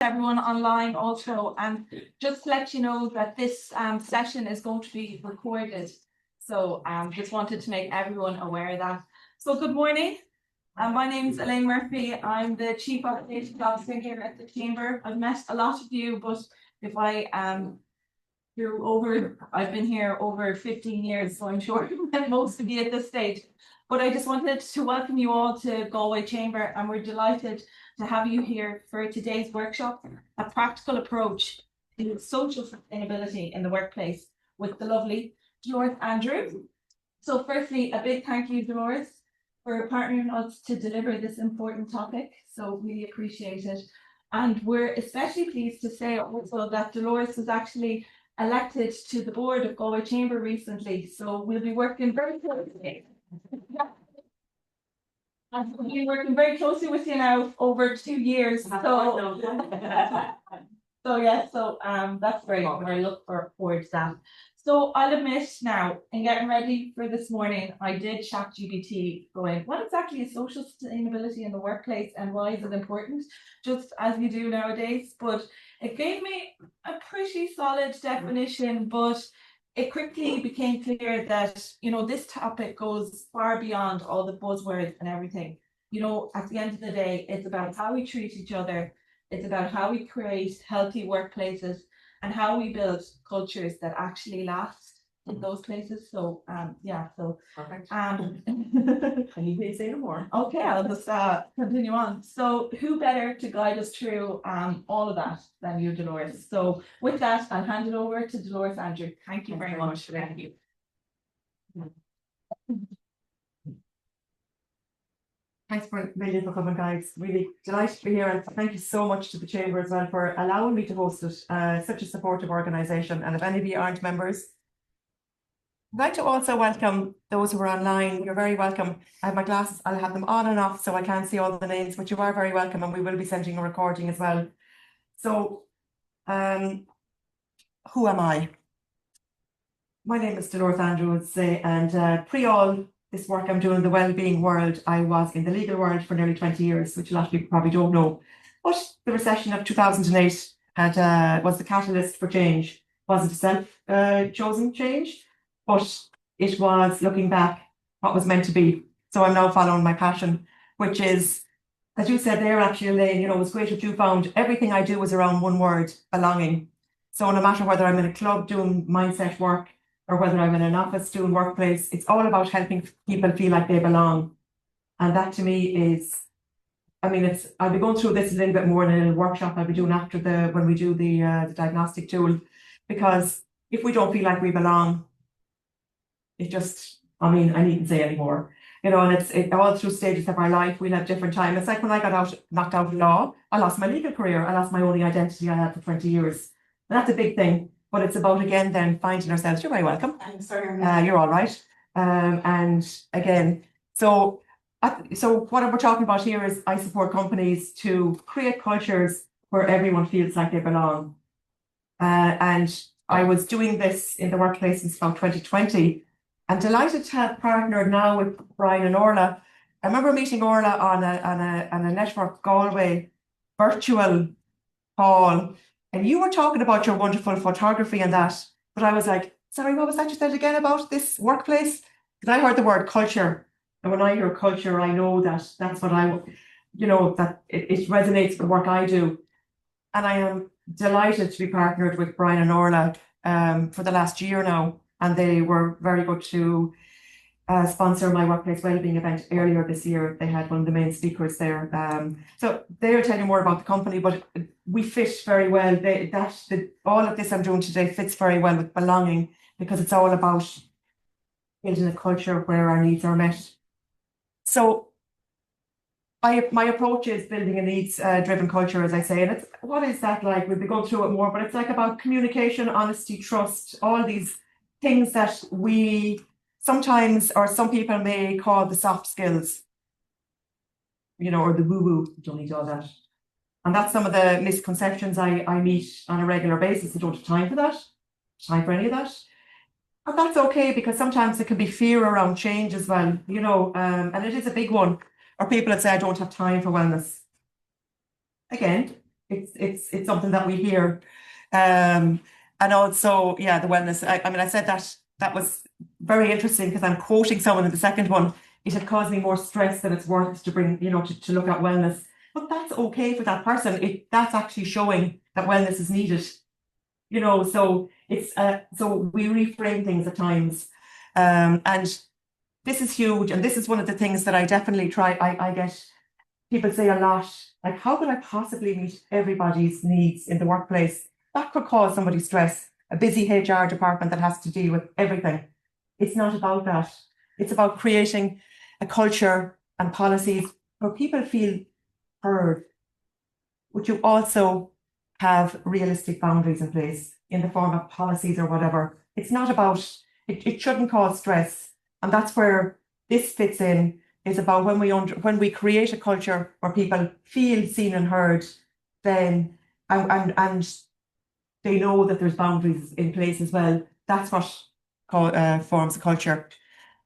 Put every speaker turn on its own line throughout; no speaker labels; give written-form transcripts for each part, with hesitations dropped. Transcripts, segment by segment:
everyone online also, and just to let you know that this session is going to be recorded. So just wanted to make everyone aware of that. So good morning. My name is Elaine Murphy. I'm the Chief Operations Officer here at the Chamber. I've met a lot of you, but if I I've been here over 15 years, so I'm sure I've met most of you at this stage. But I just wanted to welcome you all to Galway Chamber, and we're delighted to have you here for today's workshop, a practical approach to social sustainability in the workplace with the lovely Dolores Andrew. So firstly, a big thank you, Dolores, for partnering us to deliver this important topic. So really appreciate it. And we're especially pleased to say also that Dolores was actually elected to the board of Galway Chamber recently. So we'll be working very closely. We'll be working very closely with you now over 2 years. So that's great. I look forward to that. So I'll admit now, in getting ready for this morning, I did ChatGPT going, what exactly is social sustainability in the workplace and why is it important? Just as you do nowadays. But it gave me a pretty solid definition, but it quickly became clear that, this topic goes far beyond all the buzzwords and everything. At the end of the day, it's about how we treat each other. It's about how we create healthy workplaces and how we build cultures that actually last in those places. So,
Perfect.
Can
you please say no more?
Okay, I'll just continue on. So who better to guide us through all of that than you, Dolores? So with that, I'll hand it over to Dolores Andrew. Thank you very much. Thank you.
Thanks for million for coming, guys. Really delighted to be here, and thank you so much to the Chamber as well for allowing me to host it. Such a supportive organisation, and if any of you aren't members, I'd like to also welcome those who are online. You're very welcome. I have my glasses, I'll have them on and off so I can't see all the names, but you are very welcome, and we will be sending a recording as well. So, who am I? My name is Dolores Andrew, and pre all this work I'm doing in the wellbeing world, I was in the legal world for nearly 20 years, which a lot of people probably don't know. But the recession of 2008 was the catalyst for change. Wasn't a self-chosen change, but it was, looking back, what was meant to be. So I'm now following my passion, which is, as you said there, actually, Elaine, it was great what you found. Everything I do is around one word: belonging. So no matter whether I'm in a club doing mindset work, or whether I'm in an office doing workplace, it's all about helping people feel like they belong. And that to me is, I'll be going through this a little bit more in a little workshop I'll be doing after when we do the diagnostic tool, because if we don't feel like we belong, it just, I needn't say anymore. And it's all through stages of our life, we'll have different time. It's like when I got knocked out of law, I lost my legal career, I lost my only identity I had for 20 years. And that's a big thing. But it's about, again, then finding ourselves. You're very welcome.
Thanks for
you're all right. And again, so what we're talking about here is I support companies to create cultures where everyone feels like they belong. And I was doing this in the workplace since about 2020. I'm delighted to have partnered now with Brian and Orla. I remember meeting Orla on a Network Galway virtual call. And you were talking about your wonderful photography and that, but I was like, sorry, what was that you said again about this workplace? Because I heard the word culture. And when I hear culture, I know that that's what that it resonates with the work I do. And I am delighted to be partnered with Brian and Orla for the last year now. And they were very good to sponsor my workplace wellbeing event earlier this year. They had one of the main speakers there. So they'll tell you more about the company, but we fit very well. All of this I'm doing today fits very well with belonging, because it's all about building a culture where our needs are met. So my approach is building a needs driven culture, as I say. And what is that like? We'll be going through it more, but it's like about communication, honesty, trust, all these things that we sometimes, or some people may call the soft skills, or the woo-woo. You don't need all that. And that's some of the misconceptions I meet on a regular basis. I don't have time for that, time for any of that. And that's okay, because sometimes there can be fear around change as well, and it is a big one. Or people that say, I don't have time for wellness. Again, It's something that we hear. And also, yeah, the wellness. I mean, I said that was very interesting because I'm quoting someone in the second one. It had caused me more stress than it's worth to bring, to look at wellness. But that's okay for that person. That's actually showing that wellness is needed. So so we reframe things at times. And this is huge. And this is one of the things that I definitely try. I get people say a lot, like, how could I possibly meet everybody's needs in the workplace? That could cause somebody stress, a busy HR department that has to deal with everything. It's not about that. It's about creating a culture and policies where people feel heard, but you also have realistic boundaries in place in the form of policies or whatever. It's not about, it shouldn't cause stress. And that's where this fits in, is about when we create a culture where people feel seen and heard, then and they know that there's boundaries in place as well. That's what forms a culture.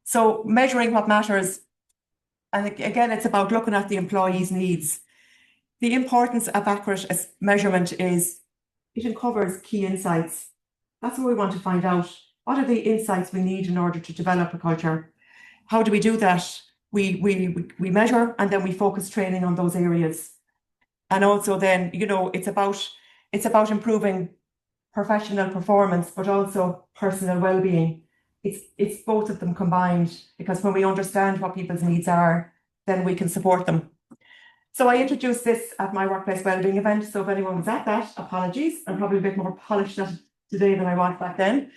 So measuring what matters, and again, it's about looking at the employee's needs. The importance of accurate measurement is it uncovers key insights. That's what we want to find out. What are the insights we need in order to develop a culture? How do we do that? We measure, and then we focus training on those areas. And also then, it's about improving professional performance, but also personal well-being. It's both of them combined, because when we understand what people's needs are, then we can support them. So I introduced this at my workplace wellbeing event. So if anyone was at that, apologies. I'm probably a bit more polished at it today than I was back then.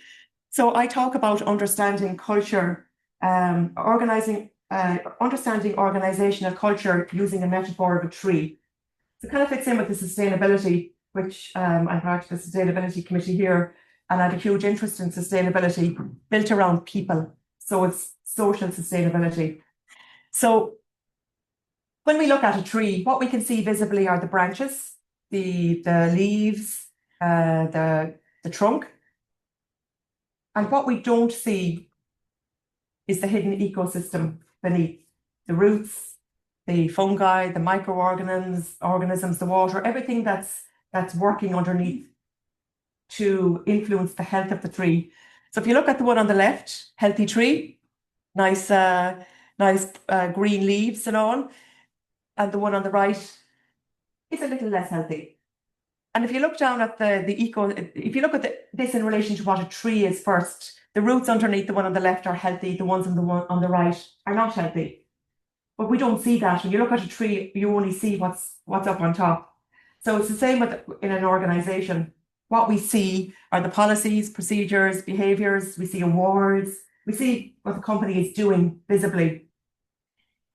So I talk about understanding culture, understanding organizational culture using a metaphor of a tree. So it kind of fits in with the sustainability, which I'm part of the sustainability committee here, and I have a huge interest in sustainability built around people. So it's social sustainability. So when we look at a tree, what we can see visibly are the branches, the leaves, the trunk. And what we don't see is the hidden ecosystem beneath: the roots, the fungi, the microorganisms, the water, everything that's working underneath to influence the health of the tree. So if you look at the one on the left, healthy tree, nice green leaves and all, and the one on the right is a little less healthy. And if you look down at if you look at this in relation to what a tree is first, the roots underneath the one on the left are healthy, the ones on the one on the right are not healthy. But we don't see that. When you look at a tree, you only see what's up on top. So it's the same in an organization. What we see are the policies, procedures, behaviors. We see awards. We see what the company is doing visibly.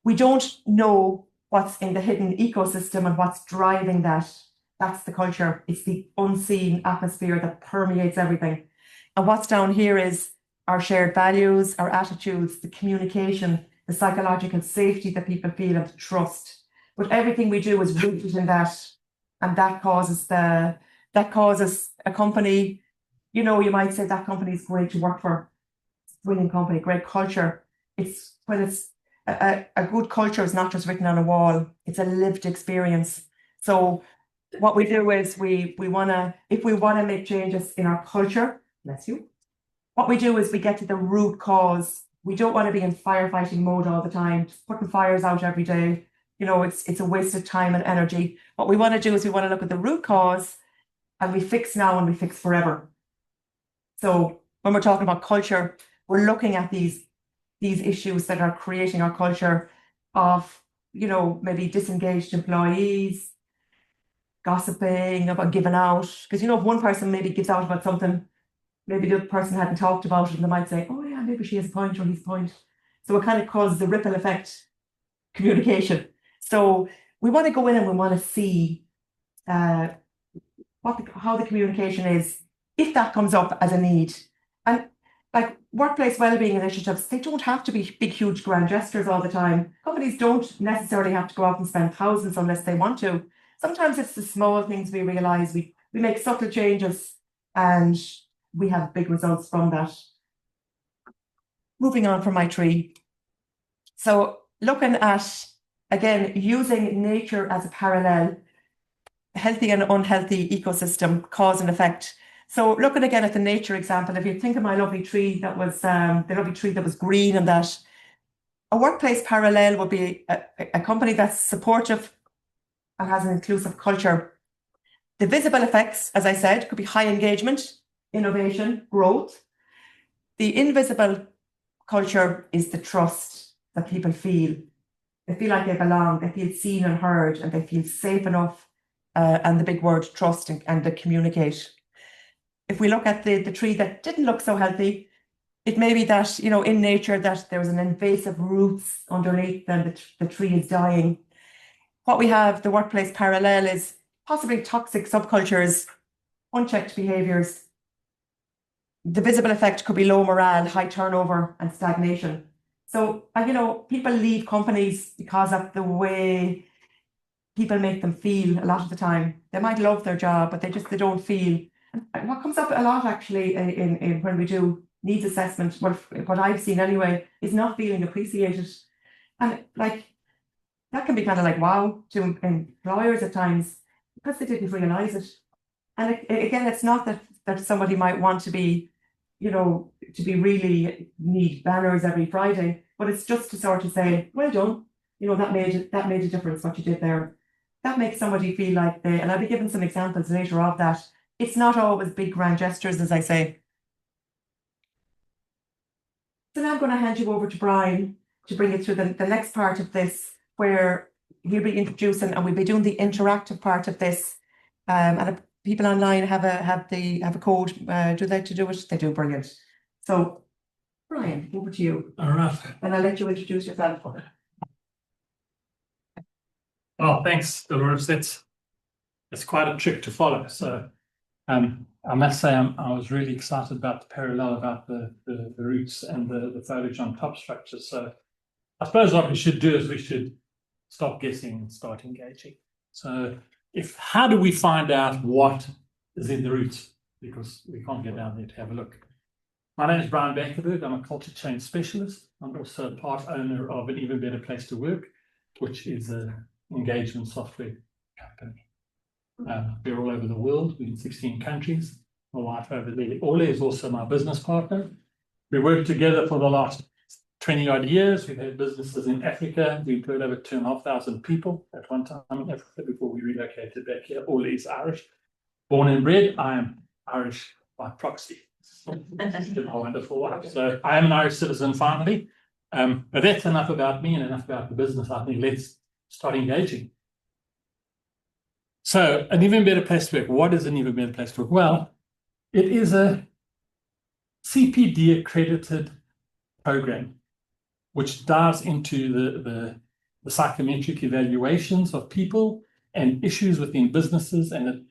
We don't know what's in the hidden ecosystem and what's driving that. That's the culture. It's the unseen atmosphere that permeates everything. And what's down here is our shared values, our attitudes, the communication, the psychological safety that people feel, and the trust. But everything we do is rooted in that. And that causes a company, you might say that company is great to work for. It's a brilliant company, great culture. It's a good culture is not just written on a wall, it's a lived experience. So what we do is if we want to make changes in our culture, what we do is we get to the root cause. We don't want to be in firefighting mode all the time, just putting fires out every day. It's a waste of time and energy. What we want to do is we want to look at the root cause, and we fix now and we fix forever. So when we're talking about culture, we're looking at these issues that are creating our culture of, maybe disengaged employees, gossiping about giving out. Because, if one person maybe gives out about something, maybe the other person hadn't talked about it, and they might say, oh yeah, maybe she has a point or he's a point. So it kind of causes the ripple effect communication. So we want to go in and we want to see how the communication is, if that comes up as a need. And like workplace wellbeing initiatives, they don't have to be big, huge, grand gestures all the time. Companies don't necessarily have to go out and spend thousands unless they want to. Sometimes it's the small things we realize. We make subtle changes and we have big results from that. Moving on from my tree. So looking at, again, using nature as a parallel. healthy and unhealthy ecosystem, cause and effect. So looking again at the nature example, if you think of my lovely tree that was the lovely tree that was green, and that a workplace parallel would be a company that's supportive and has an inclusive culture. The visible effects, as I said, could be high engagement, innovation, growth. The invisible culture is the trust that people feel. They feel like they belong, they feel seen and heard, and they feel safe enough, and the big word, trust, and they communicate. If we look at the tree that didn't look so healthy, it may be that, you know, in nature, that there was an invasive roots underneath and the tree is dying. What we have, the workplace parallel, is possibly toxic subcultures, unchecked behaviours. The visible effect could be low morale, high turnover, and stagnation. So, you know, people leave companies because of the way people make them feel a lot of the time. They might love their job, but they don't feel. And what comes up a lot actually in when we do needs assessment, what I've seen anyway, is not feeling appreciated. And like, that can be kind of like wow to employers at times, because they didn't realise it. And again, it's not that somebody might want to be, you know, to be really need banners every Friday, but it's just to sort of say, well done, you know, that made a difference what you did there. That makes somebody feel like they, and I'll be giving some examples later of that. It's not always big grand gestures, as I say. So now I'm going to hand you over to Brian to bring you through the next part of this, where he'll be introducing, and we'll be doing the interactive part of this. And if people online have a code, do they to do it? They do, brilliant. So Brian, over to you.
All right.
And I'll let you introduce yourself.
Well, thanks, Dolores. It's quite a trick to follow. So I must say I was really excited about the parallel, about the roots and the foliage on top structure. So I suppose what we should do is we should stop guessing and start engaging. So how do we find out what is in the roots? Because we can't get down there to have a look. My name is Brian Beckerberg. I'm a culture change specialist. I'm also a part owner of an Even Better Place to Work, which is an engagement software company. We're all over the world. We're in 16 countries. My wife over there, Ole, is also my business partner. We worked together for the last 20 odd years. We've had businesses in Africa. We employed over 2,500 people at one time in Africa before we relocated back here. Ole is Irish. Born and bred. I am Irish by proxy. My wonderful wife. So I am an Irish citizen finally. But that's enough about me and enough about the business. I think let's start engaging. So an Even Better Place to Work. What is an Even Better Place to Work? Well, it is a CPD accredited program which dives into the psychometric evaluations of people and issues within businesses, and it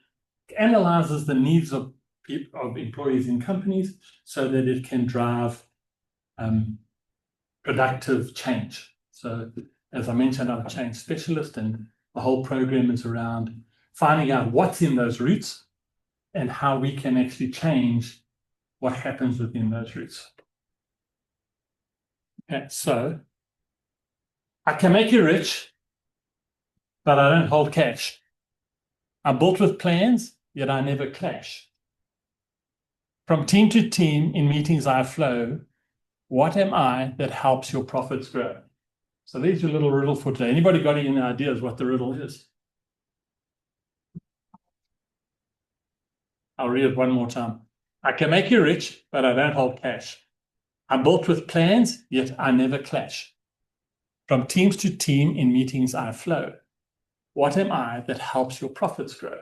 analyzes the needs of employees in companies so that it can drive productive change. So as I mentioned, I'm a change specialist, and the whole program is around finding out what's in those roots and how we can actually change what happens within those roots. Okay, so I can make you rich, but I don't hold cash. I'm built with plans, yet I never clash. From team to team in meetings I flow, what am I that helps your profits grow? So there's your little riddle for today. Anybody got any ideas what the riddle is? I'll read it one more time. I can make you rich, but I don't hold cash. I'm built with plans, yet I never clash. From teams to team in meetings I flow. What am I that helps your profits grow?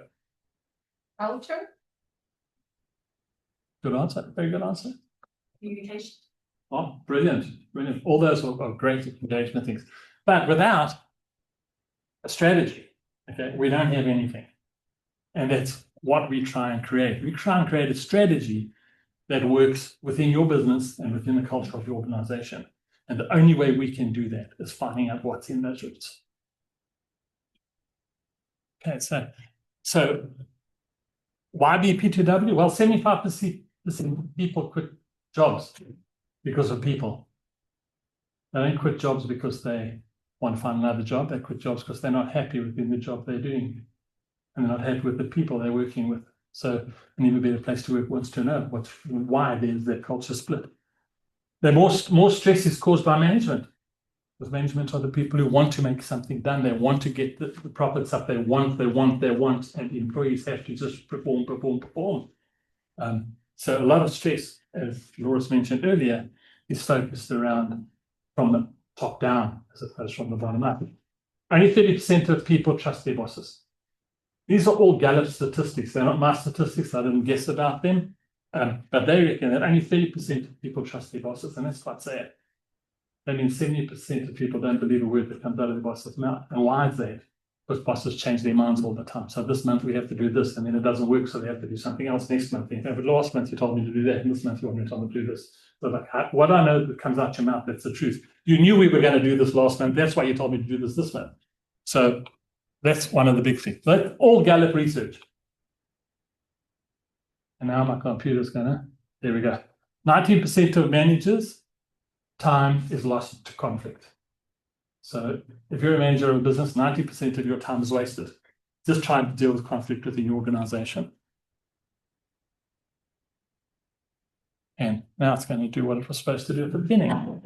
Culture,
Good answer. Very good answer.
communication.
Oh, brilliant. Brilliant. All those are great engagement things. But without a strategy, okay, we don't have anything. And that's what we try and create. We try and create a strategy that works within your business and within the culture of your organization. And the only way we can do that is finding out what's in those roots. Okay, so why be P2W? Well, 75% of people quit jobs because of people. They don't quit jobs because they want to find another job. They quit jobs because they're not happy within the job they're doing. and they're not happy with the people they're working with. So an even better place to work wants to know why there's that culture split. More stress is caused by management. Because management are the people who want to make something done. They want to get the profits up. They want, and the employees have to just perform. So a lot of stress, as Laura's mentioned earlier, is focused around from the top down as opposed from the bottom up. Only 30% of people trust their bosses. These are all Gallup statistics. They're not my statistics. I didn't guess about them. But they reckon that only 30% of people trust their bosses, and that's quite sad. That means 70% of people don't believe a word that comes out of the boss's mouth. And why is that? Because bosses change their minds all the time. So this month we have to do this, and then it doesn't work, so they have to do something else next month. But last month you told me to do that, and this month you want me to do this. So like, what I know that comes out your mouth, that's the truth. You knew we were going to do this last month. That's why you told me to do this month. So that's one of the big things. That's all Gallup research. And now my computer's gonna, there we go. 19% of managers' time is lost to conflict. So if you're a manager of a business, 90% of your time is wasted just trying to deal with conflict within your organization. And now it's going to do what it was supposed to do at the beginning.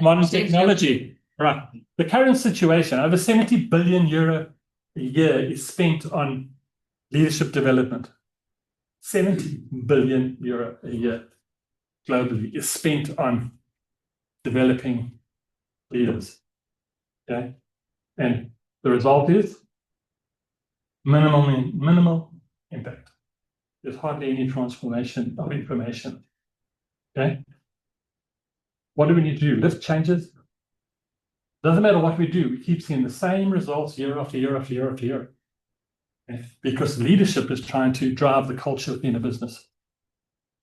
Modern technology. Right. The current situation, over 70 billion euro a year is spent on leadership development. 70 billion euro a year globally is spent on developing leaders. Okay. And the result is minimal impact. There's hardly any transformation of information. Okay. What do we need to do? Lift changes. Doesn't matter what we do, we keep seeing the same results year after year after year after year. Okay? Because leadership is trying to drive the culture within a business.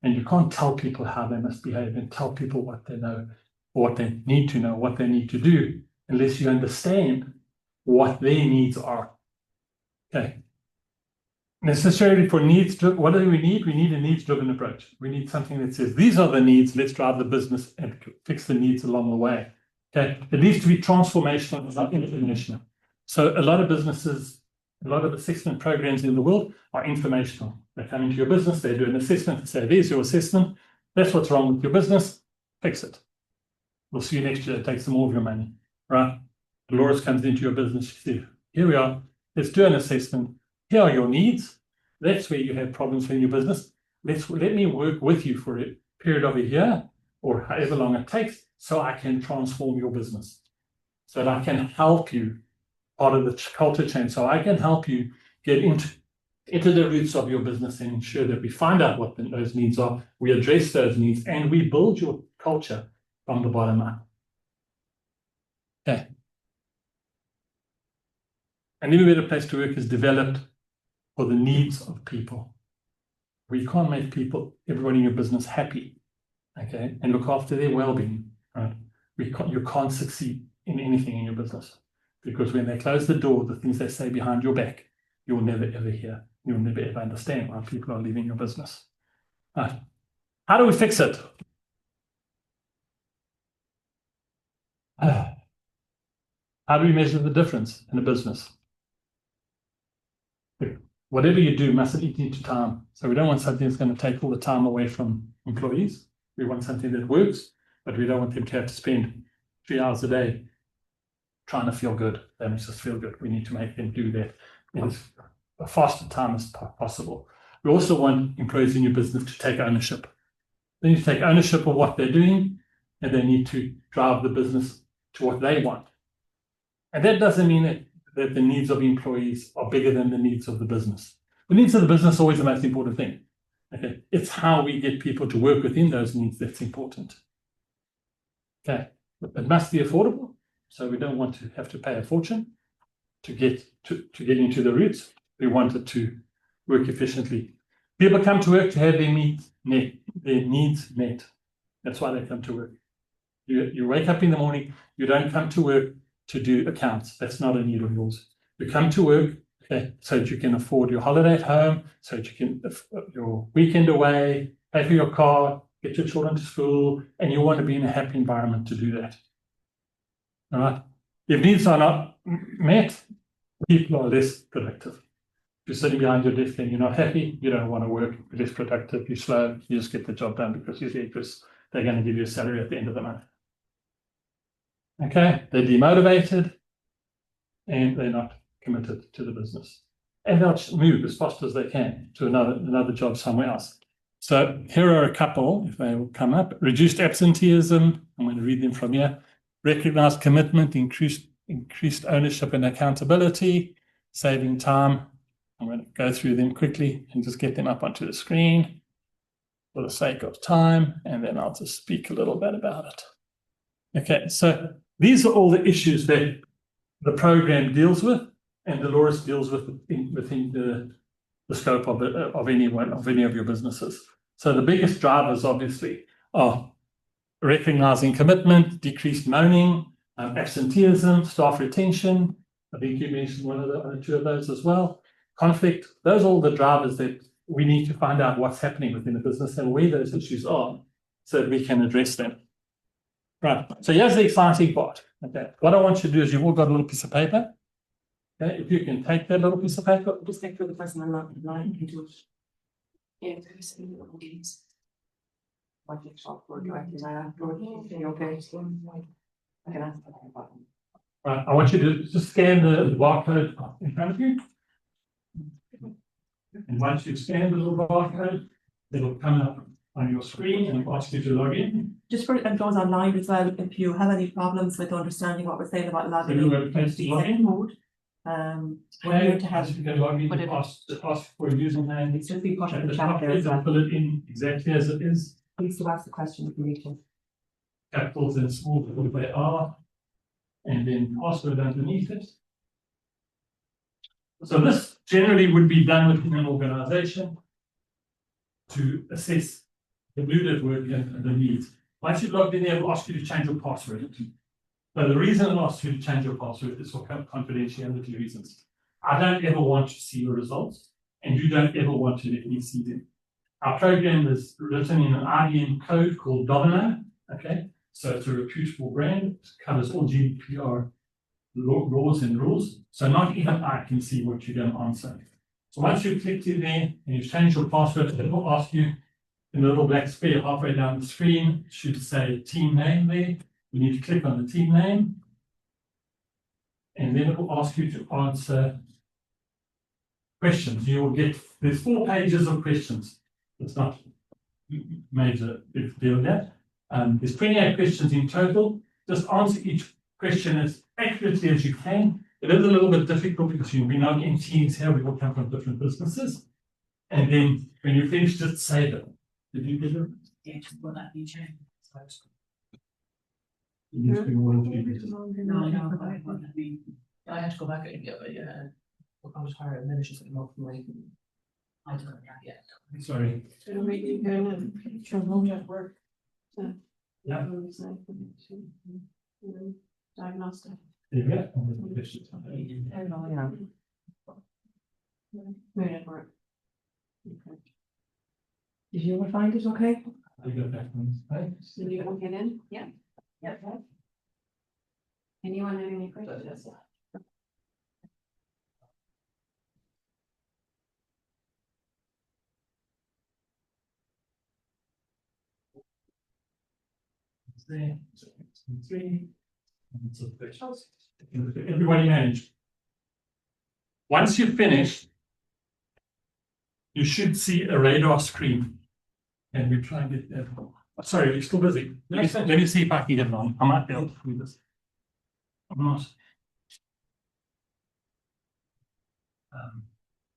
And you can't tell people how they must behave and tell people what they know, or what they need to know, what they need to do, unless you understand what their needs are. Okay. Necessarily for needs, what do we need? We need a needs-driven approach. We need something that says, these are the needs, let's drive the business and fix the needs along the way. Okay. It needs to be transformational, not informational. So a lot of businesses, a lot of assessment programs in the world are informational. They come into your business, they do an assessment and say, there's your assessment, that's what's wrong with your business, fix it. We'll see you next year, it takes some more of your money, right? Dolores comes into your business, she says, here we are, let's do an assessment. Here are your needs. That's where you have problems in your business. Let me work with you for a period of a year or however long it takes so I can transform your business, so that I can help you part of the culture change, so I can help you get into the roots of your business and ensure that we find out what those needs are, we address those needs, and we build your culture from the bottom up. Okay. An even better place to work is developed for the needs of people. We can't make everybody in your business happy, okay, and look after their well-being, right? You can't succeed in anything in your business, because when they close the door, the things they say behind your back, you'll never ever hear. You'll never ever understand why people are leaving your business. Right. How do we fix it? How do we measure the difference in a business? Whatever you do mustn't eat into time. So we don't want something that's going to take all the time away from employees. We want something that works, but we don't want them to have to spend 3 hours a day trying to feel good. That makes us feel good. We need to make them do that in as fast a time as possible. We also want employees in your business to take ownership. They need to take ownership of what they're doing, and they need to drive the business to what they want. And that doesn't mean that the needs of employees are bigger than the needs of the business. The needs of the business are always the most important thing. Okay, it's how we get people to work within those needs that's important. Okay, it must be affordable, so we don't want to have to pay a fortune to get into the roots. We want it to work efficiently. People come to work to have their needs met. That's why they come to work. You wake up in the morning, you don't come to work to do accounts. That's not a need of yours. You come to work, okay, so that you can afford your holiday at home, so that you can your weekend away, pay for your car, get your children to school, and you want to be in a happy environment to do that. All right. If needs are not met, people are less productive. you're sitting behind your desk and you're not happy, you don't want to work, you're less productive, you're slow, you just get the job done because you're there because they're going to give you a salary at the end of the month. Okay, they're demotivated and they're not committed to the business. And they'll move as fast as they can to another job somewhere else. So here are a couple, if they will come up. Reduced absenteeism, I'm going to read them from here. Recognized commitment, increased ownership and accountability, saving time. I'm going to go through them quickly and just get them up onto the screen for the sake of time, and then I'll just speak a little bit about it. Okay, so these are all the issues that the program deals with, and Dolores deals with within the scope of any of your businesses. So the biggest drivers, obviously, are recognizing commitment, decreased moaning, absenteeism, staff retention. I think you mentioned one or two of those as well. Conflict. Those are all the drivers that we need to find out what's happening within the business and where those issues are, so that we can address them. Right. So here's the exciting part. Okay. What I want you to do is you've all got a little piece of paper. Okay. If you can take that little piece of paper,
Just take for the person I'm not line into it.
Yeah, there's some little games.
What you shop for, do I do that afterwards? Okay. I can ask that about them.
right, I want you to just scan the barcode in front of you. And once you've scanned the little barcode, it'll come up on your screen and ask you to log in.
Just for those online as well, if you have any problems with understanding what we're saying about
So
logging
you
in,
will place the login.
code. We're here to help.
As you can log in,
Put it in.
ask for a username.
It's just be put in
At
the
the
chat
top
there
there,
as
they'll
well.
fill it in exactly as it is.
Please to ask the question if you need to.
Capitals and small, what they are, and then password underneath it. So this generally would be done within an organization to assess the mood at work and the needs. Once you've logged in, it will ask you to change your password. So the reason it asks you to change your password is for confidentiality reasons. I don't ever want to see your results, and you don't ever want to let me see them. Our program is written in an IBM code called Domino. Okay, so it's a reputable brand. It covers all GDPR laws and rules. So not even I can see what you're going to answer. So once you've clicked in there and you've changed your password, it will ask you in the little black square halfway down the screen, it should say team name there. You need to click on the team name. And then it will ask you to answer questions. You will get, there's 4 pages of questions. It's not major big deal there. There's 28 questions in total. Just answer each question as accurately as you can. It is a little bit difficult because we're not in teams here. We all come from different businesses. And then when you finish, just save it. Did you get it?
Yeah, just put that in change.
It needs to be more than 3 pages.
I had to go back and get I was hired and then it's just like more from like. I don't know yet.
Sorry.
Work.
Yeah.
Diagnostic.
There you go.
Did you ever find it okay?
I got that one. Right.
Did you want to get in? Yeah. Yeah. Anyone have any questions?
There. 3. Everybody managed. Once you've finished, you should see a radar screen. And we try and get that. Sorry, you're still busy. Let me see if I can get it on. I might be able to do this. I'm not.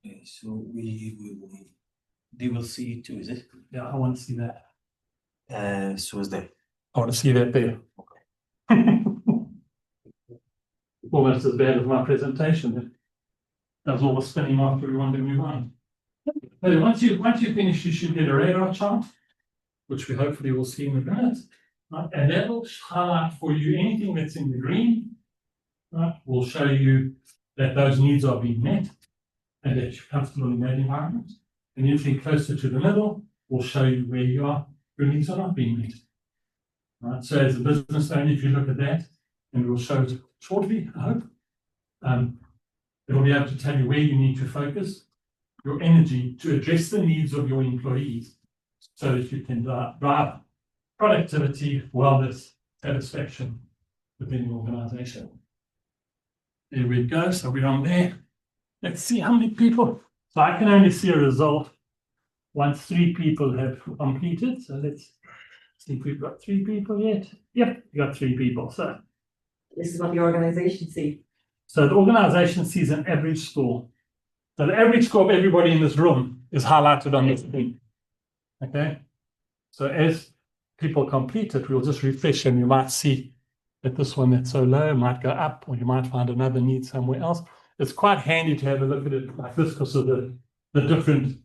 Okay, so they will see it too, is it?
Yeah, I want to see that.
So is that.
I want to see that there. Almost as bad as my presentation. It does all the spinning after we want to move on. So once you finish, you should get a radar chart, which we hopefully will see in a minute. Right? And that will highlight for you anything that's in the green. Right? Will show you that those needs are being met and that you're comfortable in that environment. And anything closer to the middle will show you where you are, your needs are not being met. Right? So as a business owner, if you look at that, and we'll show it shortly, I hope, it'll be able to tell you where you need to focus your energy to address the needs of your employees so that you can drive productivity, wellness, satisfaction within the organization. There we go. So we're on there. Let's see how many people. So I can only see a result once 3 people have completed. So let's see if we've got 3 people yet. Yep, we got 3 people. So
This is what the organisation see.
the organization sees an average score. So the average score of everybody in this room is highlighted on this thing. Okay. So as people complete it, we'll just refresh and you might see that this one that's so low might go up, or you might find another need somewhere else. It's quite handy to have a look at it like this because of the different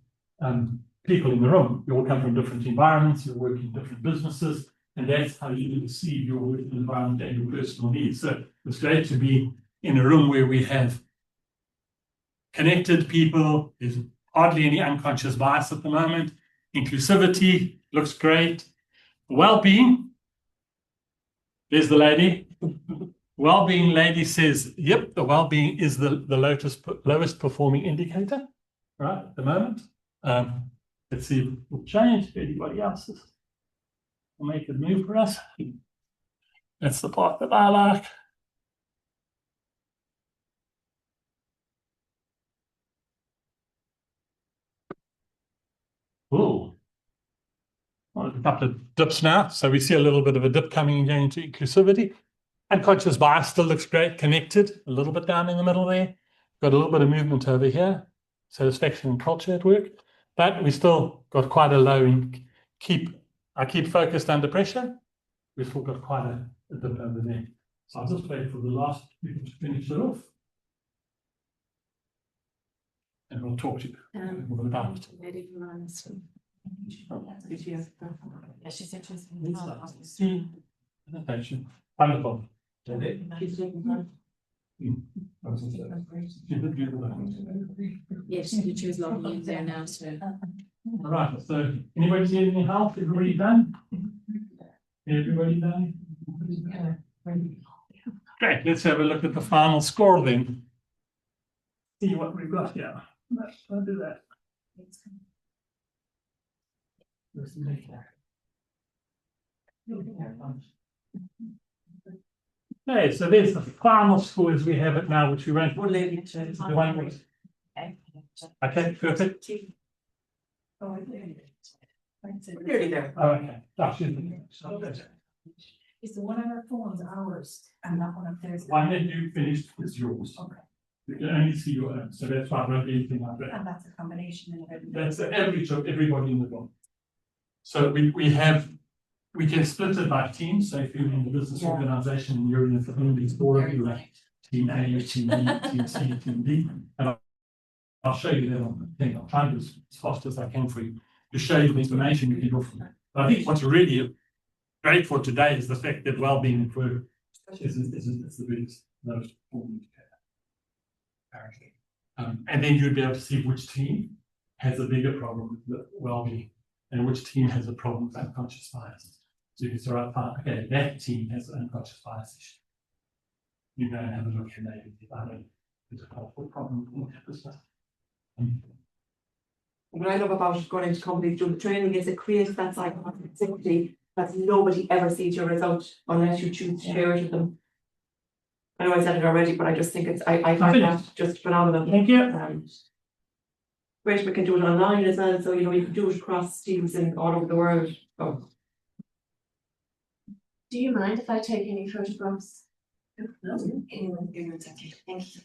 people in the room. You all come from different environments, you work in different businesses, and that's how you perceive your working environment and your personal needs. So it's great to be in a room where we have connected people. There's hardly any unconscious bias at the moment. Inclusivity looks great. Well-being, there's the lady. Well-being lady says, yep, the well-being is the lowest performing indicator, right, at the moment. Let's see if it will change if anybody else's will make it move for us. That's the part that I like. Oh, well, a couple of dips now. So we see a little bit of a dip coming again into inclusivity. Unconscious bias still looks great, connected, a little bit down in the middle there. Got a little bit of movement over here. Satisfaction and culture at work. But we still got quite a low in I keep focused under pressure. We've still got quite a dip over there. So I'll just wait for the last people to finish it off. And we'll talk to you about it.
Yeah, she's interested.
Wonderful.
Yes, you choose login there now, so.
All right, so anybody see anything else? Everybody done? Everybody done? Great, let's have a look at the final score then. See what we've got here. I'll do that. Okay, so there's the final score as we have it now, which we went. The one was. Okay, perfect.
Nearly there.
Oh, okay.
Is the one on our phones ours and that one up there is?
One that you finished is yours.
Okay.
You can only see your own, so that's why I won't be anything like that.
And that's a combination of everything.
That's the average of everybody in the room. So we can split it by teams. So if you're in the business organization and you're in the community store, you're like team A, team B, team C, team D. And I'll show you that on the thing. I'll try and do as fast as I can for you to show you the information you can go from that. But I think what's really great for today is the fact that well-being improved is the biggest, most important indicator. Apparently. And then you'd be able to see which team has a bigger problem with well-being and which team has a problem with unconscious bias. So you can sort of find, okay, that team has an unconscious bias issue. You go and have a look at maybe I don't there's a powerful problem with that business.
What I love about going into companies doing the training is it creates that psychological that nobody ever sees your result unless you choose to share it with them. I know I said it already, but I just think I find that just phenomenal.
Thank you.
Great, we can do it online as well, so you can do it across teams in all over the world. So.
Do you mind if I take any photographs?
No.
Anyway, okay. Thank you.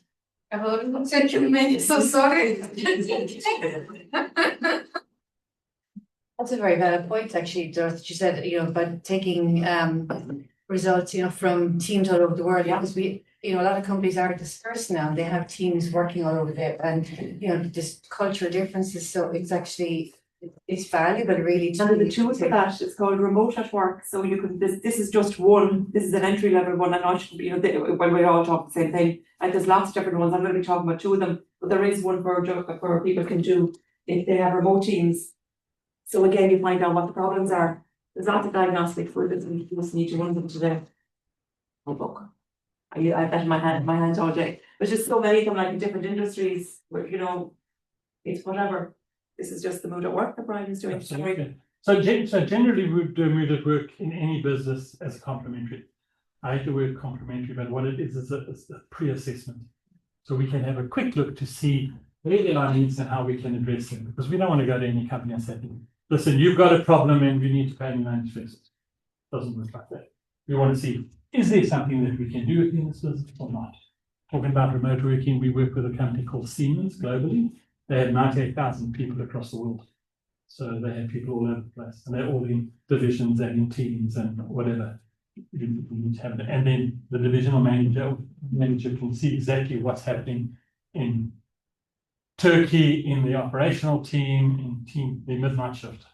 I've already sent you a minute, so sorry.
That's a very valid point, actually, Dorothy. You said, about taking results, from teams all over the world. Because we, a lot of companies are dispersed now. They have teams working all over there, and this cultural differences. So it's actually it's valuable, really.
And the tools for that, it's called remote at work. So you can this is just one. This is an entry level one, and not when we all talk the same thing. And there's lots of different ones. I'm going to be talking about 2 of them, but there is one where people can do if they have remote teams. So again, you find out what the problems are. There's lots of diagnostics for this, and you just need to run them to the book. I bet my hands all day. There's just so many of them, like in different industries, where it's whatever. This is just the mood at work that Brian is doing.
Absolutely. So generally we do mood at work in any business as a complementary. I hate the word complementary, but what it is a pre-assessment. So we can have a quick look to see where there are needs and how we can address them. Because we don't want to go to any company and say, listen, you've got a problem and we need to pay you 90 fixes. Doesn't work like that. We want to see, is there something that we can do within this business or not? Talking about remote working, we work with a company called Siemens globally. They have 98,000 people across the world. So they have people all over the place, and they're all in divisions and in teams and whatever. You need to have it. And then the divisional manager can see exactly what's happening in Turkey, in the operational team, the midnight shift.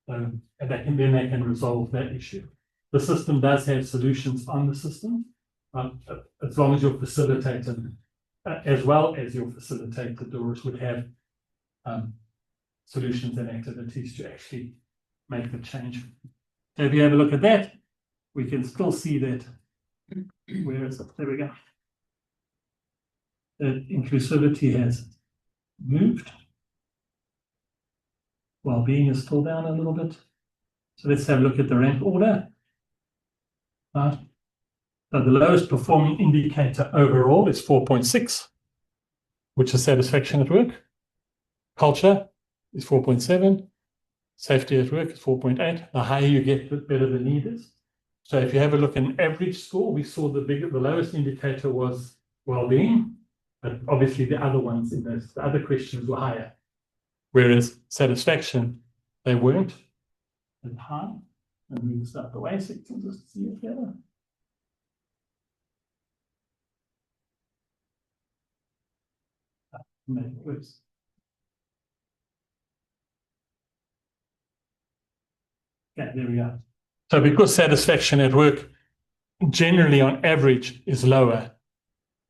So and then they can resolve that issue. The system does have solutions on the system, as long as your facilitator, as well as your facilitator, Doris, would have solutions and activities to actually make the change. So if you have a look at that, we can still see that. Where is it? There we go. That inclusivity has moved. Well-being is still down a little bit. So let's have a look at the rank order. Right. So the lowest performing indicator overall is 4.6, which is satisfaction at work. Culture is 4.7. Safety at work is 4.8. The higher you get, the better the need is. So if you have a look at an average score, we saw the lowest indicator was well-being, but obviously the other ones in those, the other questions were higher. Whereas satisfaction, they weren't as high. And move this out the way so you can just see it here. Make it worse. Yeah, there we are. So because satisfaction at work generally on average is lower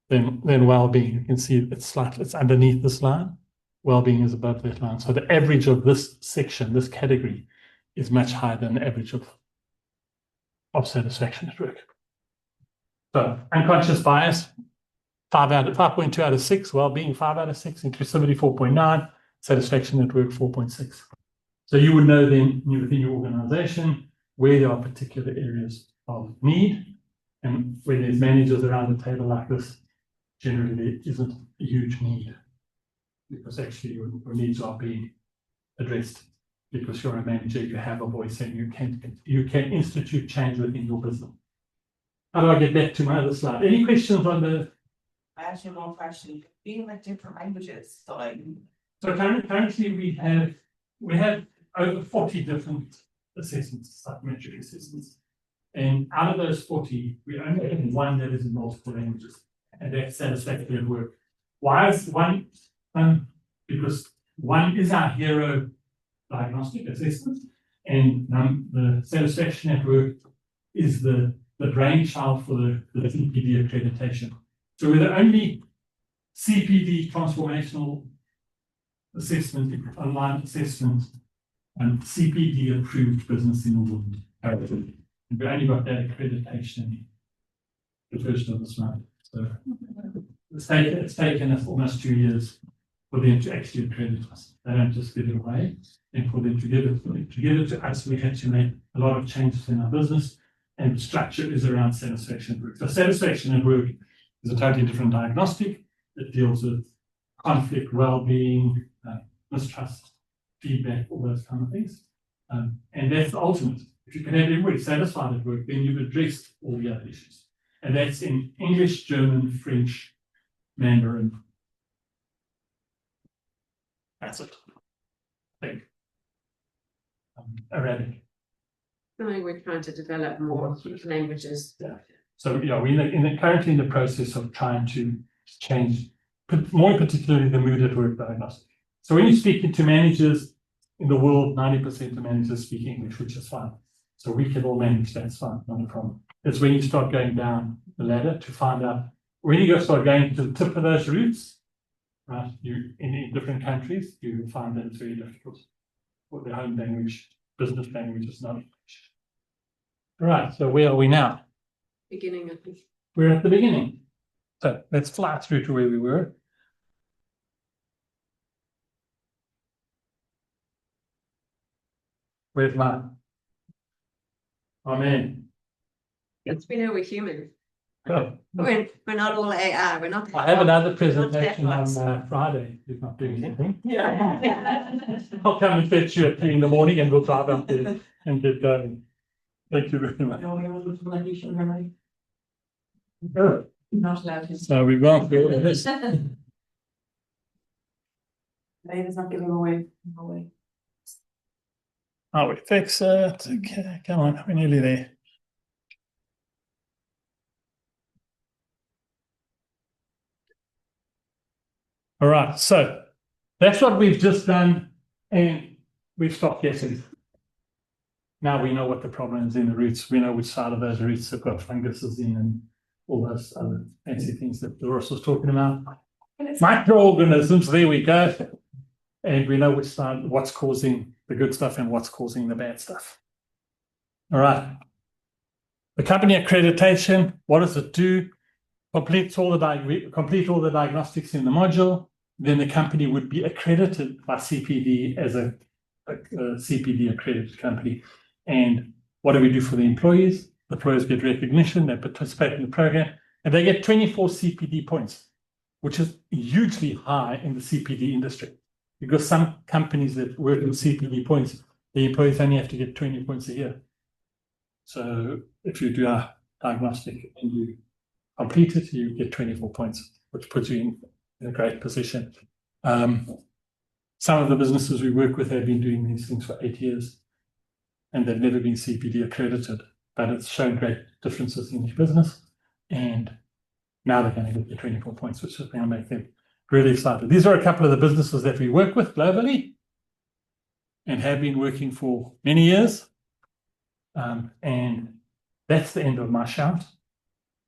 than well-being, you can see it's underneath this line. Well-being is above that line. So the average of this section, this category, is much higher than the average of satisfaction at work. So unconscious bias, 5.2 out of 6, well-being 5 out of 6, inclusivity 4.9, satisfaction at work 4.6. So you would know then within your organization where there are particular areas of need, and when there's managers around the table like this, generally there isn't a huge need because actually your needs are being addressed because you're a manager, you have a voice and you can institute change within your business. How do I get back to my other slide? Any questions on the?
I actually have one question. Being like different languages, so like.
So currently we have over 40 different assessments, psychometric assessments. And out of those 40, we only have one that is in multiple languages, and that's satisfaction at work. Why is one? Because one is our hero diagnostic assessment, and the satisfaction at work is the brainchild for the CPD accreditation. So we're the only CPD transformational assessment, online assessment, and CPD approved business in the world. And we only got that accreditation the first of this month. So it's taken us almost 2 years for them to actually accredit us. They don't just give it away. And for them to give it to us, we had to make a lot of changes in our business, and the structure is around satisfaction at work. So satisfaction at work is a totally different diagnostic. It deals with conflict, well-being, mistrust, feedback, all those kind of things. And that's the ultimate. If you can have everybody satisfied at work, then you've addressed all the other issues. And that's in English, German, French, Mandarin. That's it. I think. Arabic.
I think we're trying to develop more languages.
Yeah. So yeah, we're currently in the process of trying to change, more particularly the mood at work diagnostic. So when you speak to managers in the world, 90% of managers speak English, which is fine. So we can all manage, that's fine, not a problem. It's when you start going down the ladder to find out, when you start going to the tip of those routes, right, you in different countries, you find that it's very difficult. For their home language, business language is not English. Right, so where are we now?
Beginning, I think.
We're at the beginning. So let's fly through to where we were. Where's mine? Amen.
It's we know we're human.
Oh,
We're not all AI, we're not.
I have another
Not
presentation on
chatbots.
Friday. You're not doing anything.
Yeah.
I'll come and fetch you at 3 in the morning and we'll drive up there and get going. Thank you very much.
Not allowed to.
So we've gone through all of this.
Dave is not giving away.
Oh, we fix it. Okay, come on, we're nearly there. All right, so that's what we've just done, and we've stopped guessing. Now we know what the problem is in the roots. We know which side of those roots have got funguses in and all those other fancy things that Doris was talking about. Microorganisms, there we go. And we know which side, what's causing the good stuff and what's causing the bad stuff. All right. The company accreditation, what does it do? Complete all the diagnostics in the module, then the company would be accredited by CPD as a CPD accredited company. And what do we do for the employees? The employees get recognition, they participate in the program, and they get 24 CPD points, which is hugely high in the CPD industry. Because some companies that work with CPD points, the employees only have to get 20 points a year. So if you do a diagnostic and you complete it, you get 24 points, which puts you in a great position. Some of the businesses we work with have been doing these things for 8 years, and they've never been CPD accredited, but it's shown great differences in each business. And now they're going to get the 24 points, which is going to make them really excited. These are a couple of the businesses that we work with globally and have been working for many years. And that's the end of my shout.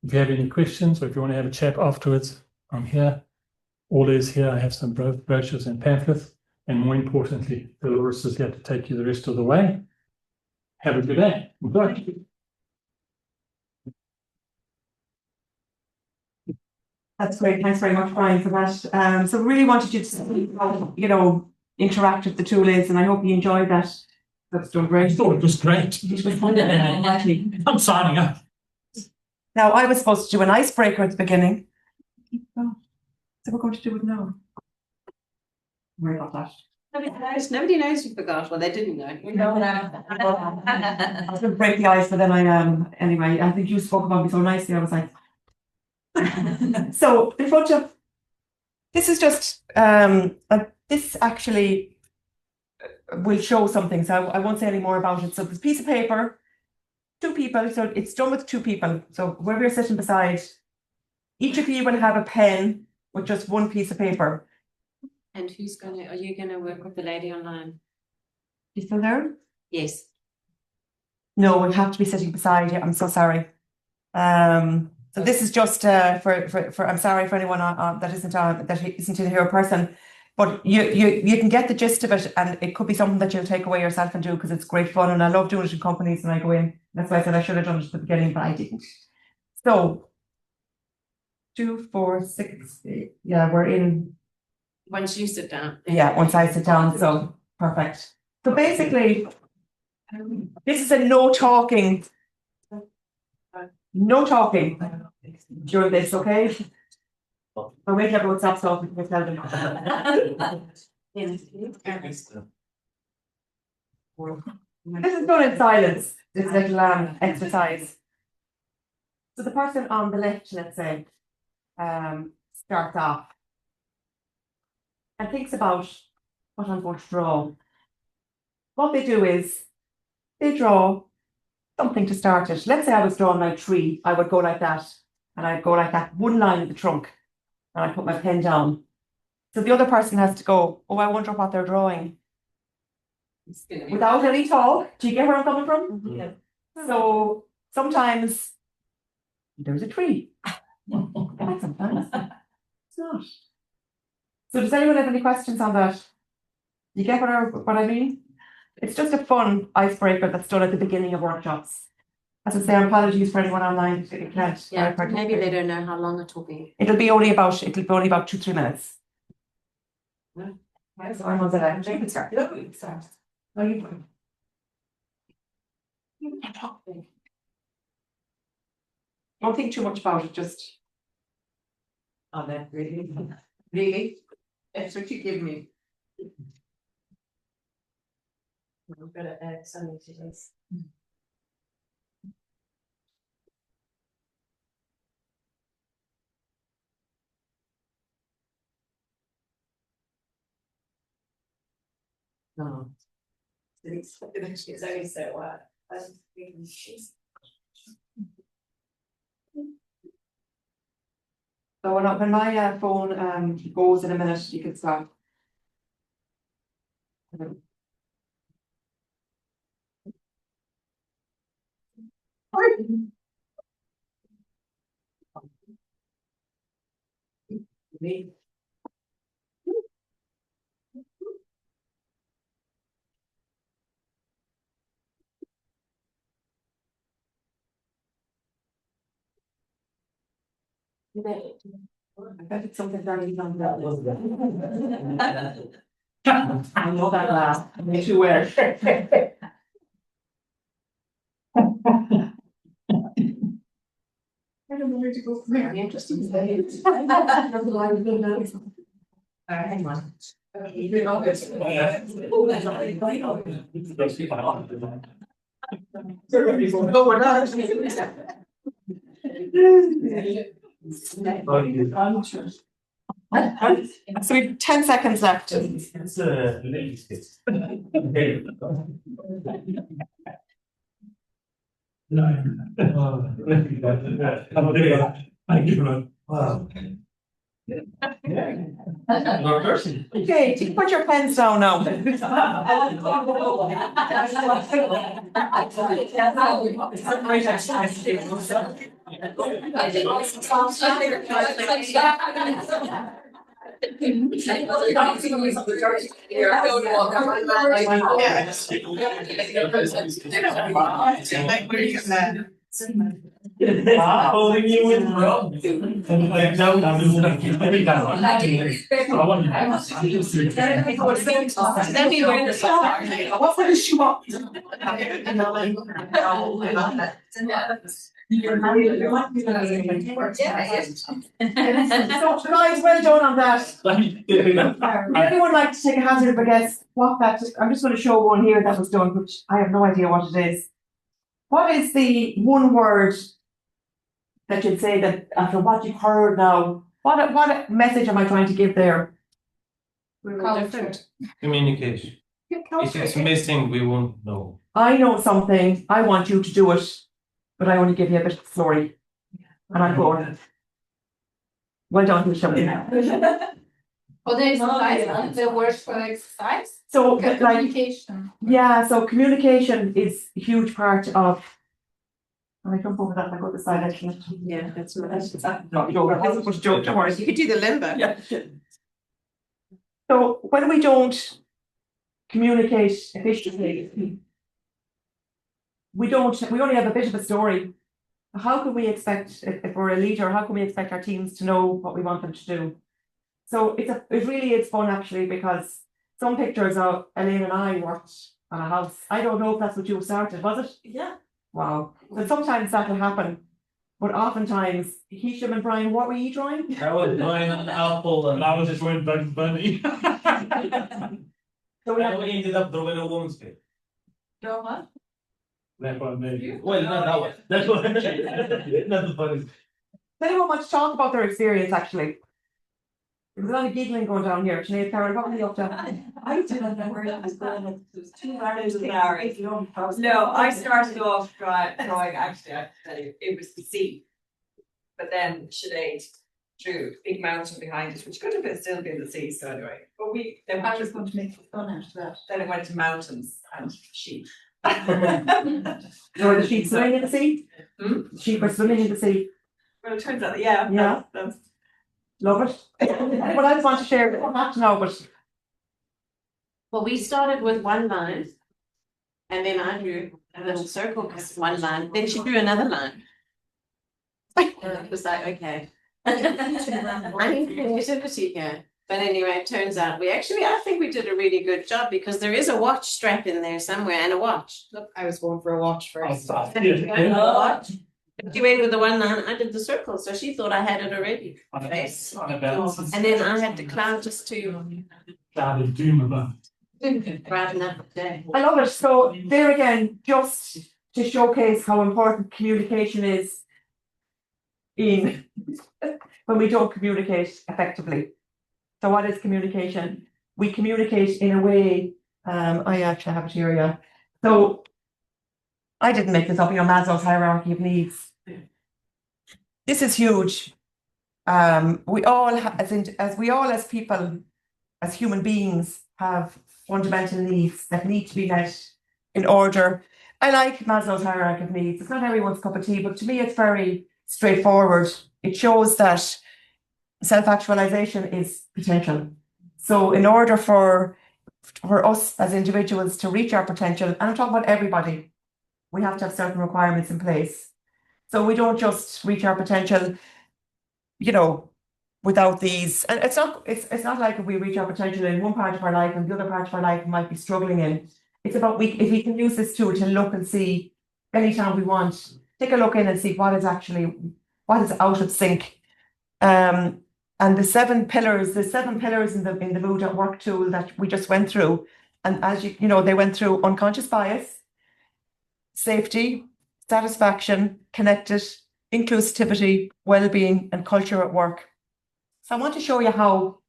If you have any questions or if you want to have a chat afterwards, I'm here. All is here. I have some brochures and pamphlets. And more importantly, Dolores is here to take you the rest of the way. Have a good day. Bye.
That's great. Thanks very much, Brian, for that. So we really wanted you to see how, interactive the tool is, and I hope you enjoyed that. That's done great.
I thought it was great. I'm signing up.
Now, I was supposed to do an icebreaker at the beginning. So we're going to do it now. Worry about that.
Nobody knows you forgot. Well, they didn't know.
I was going to break the ice, but then anyway, I think you spoke about me so nicely. I was like, so in front of, this is just, this actually will show something. So I won't say any more about it. So this piece of paper, 2 people. So it's done with 2 people. So whoever you're sitting beside, each of you will have a pen with just 1 piece of paper.
And are you gonna work with the lady online?
You still there?
Yes.
No, we'll have to be sitting beside you. I'm so sorry. So this is just for I'm sorry for anyone that isn't in here in person, but you can get the gist of it, and it could be something that you'll take away yourself and do, because it's great fun, and I love doing it in companies when I go in. That's why I said I should have done it at the beginning, but I didn't. So 2, 4, 6. Yeah, we're in.
Once you sit down.
Yeah, once I sit down. So perfect. So basically, this is a no talking during this, okay? I'll wait till everyone stops talking. We'll tell them. This is done in silence, this little exercise. So the person on the left, let's say, starts off and thinks about what I'm going to draw. What they do is they draw something to start it. Let's say I was drawing my tree, I would go like that, and I'd go like that, 1 line of the trunk, and I put my pen down. So the other person has to go, oh, I wonder what they're drawing. Without any talk. Do you get where I'm coming from?
Mm-hmm.
Yeah. So sometimes there's a tree. Sometimes it's not. So does anyone have any questions on that? You get what I mean? It's just a fun icebreaker that's done at the beginning of workshops. As I say, apologies for anyone online who can't.
Yeah, maybe they don't know how long it will be.
It'll be only about 2-3 minutes. So I'm on the left. You can start. No, you can start. No, you can. Don't think too much about it, just.
Oh, that really.
Really? That's what you give me.
I'm gonna add something to this. No. It's only so what? I was thinking she's.
So when my phone goes in a minute, you can stop.
Me.
I bet it's something very long that. I know that last, me too well. I don't know where to go from here. Interesting.
Hang on.
No, we're not. So we've 10 seconds left. Okay, you put your pens down now.
Holding you in, bro.
What does she want? So guys, well done on that. Would anyone like to take a hazard of a guess what that, I'm just going to show one here that was done, which I have no idea what it is. What is the one word that you'd say that after what you've heard now, what message am I trying to give there?
Different.
Communication. If it's missing, we won't know.
I know something, I want you to do it, but I only give you a bit of the story. And I'm going. Well done, Michelle.
Oh, there's the word for exercise.
So, like,
Communication.
yeah, so communication is a huge part of. And I jump over that and I go this side actually.
Yeah, that's right.
No, joke, don't worry.
You could do the limbo.
Yeah. So when we don't communicate efficiently, we only have a bit of a story. How can we expect, if we're a leader, how can we expect our teams to know what we want them to do? So it really is fun actually, because some pictures of Elaine and I worked on a house. I don't know if that's what you started, was it?
Yeah.
Wow. So sometimes that will happen. But oftentimes, Hisham and Brian, what were you drawing?
That was drawing an apple and
I was just drawing Bugs Bunny.
So we
we
have
ended up drawing a woman's face.
No, what?
That one maybe.
Well, not that one. That's what. Not the funny.
Does anyone want to talk about their experience actually? There was a lot of giggling going down here. Sinead, Karen, what were you up to?
I didn't know where that was going. It was 2 hours of Larry. No, I started off drawing, actually, I have to tell you, it was the sea. But then Sinead drew a big mountain behind it, which could have been still been the sea, so anyway. But then
I was going to make fun out of that.
then it went to mountains and sheep.
Or the sheep swimming in the sea?
Hmm?
Sheep are swimming in the sea.
Well, it turns out, yeah.
Yeah.
That's
Love it. Anyone else want to share? We don't have to know, but
Well, we started with one line. And then I drew a little circle with one line, then she drew another line. And it was like, okay. I need creativity here. But anyway, it turns out I think we did a really good job because there is a watch strap in there somewhere and a watch. Look, I was going for a watch first.
Yeah.
She went with the one line, I did the circle, so she thought I had it already. Yes. And then I had the cloud just to
Cloud of doom above.
brighten up the day.
I love it. So there again, just to showcase how important communication is in when we don't communicate effectively. So what is communication? We communicate in a way, I actually have it here, yeah. So I didn't make this up, Maslow's hierarchy of needs. This is huge. We all, as people, as human beings, have fundamental needs that need to be met in order. I like Maslow's hierarchy of needs. It's not everyone's cup of tea, but to me it's very straightforward. It shows that self-actualization is potential. So in order for us as individuals to reach our potential, and I'm talking about everybody, we have to have certain requirements in place. So we don't just reach our potential, without these. And it's not like if we reach our potential in one part of our life and the other part of our life we might be struggling in. It's about if we can use this tool to look and see anytime we want, take a look in and see what is out of sync. And the seven pillars in the Mood at Work tool that we just went through, and as they went through unconscious bias, safety, satisfaction, connected, inclusivity, well-being, and culture at work. So I want to show you how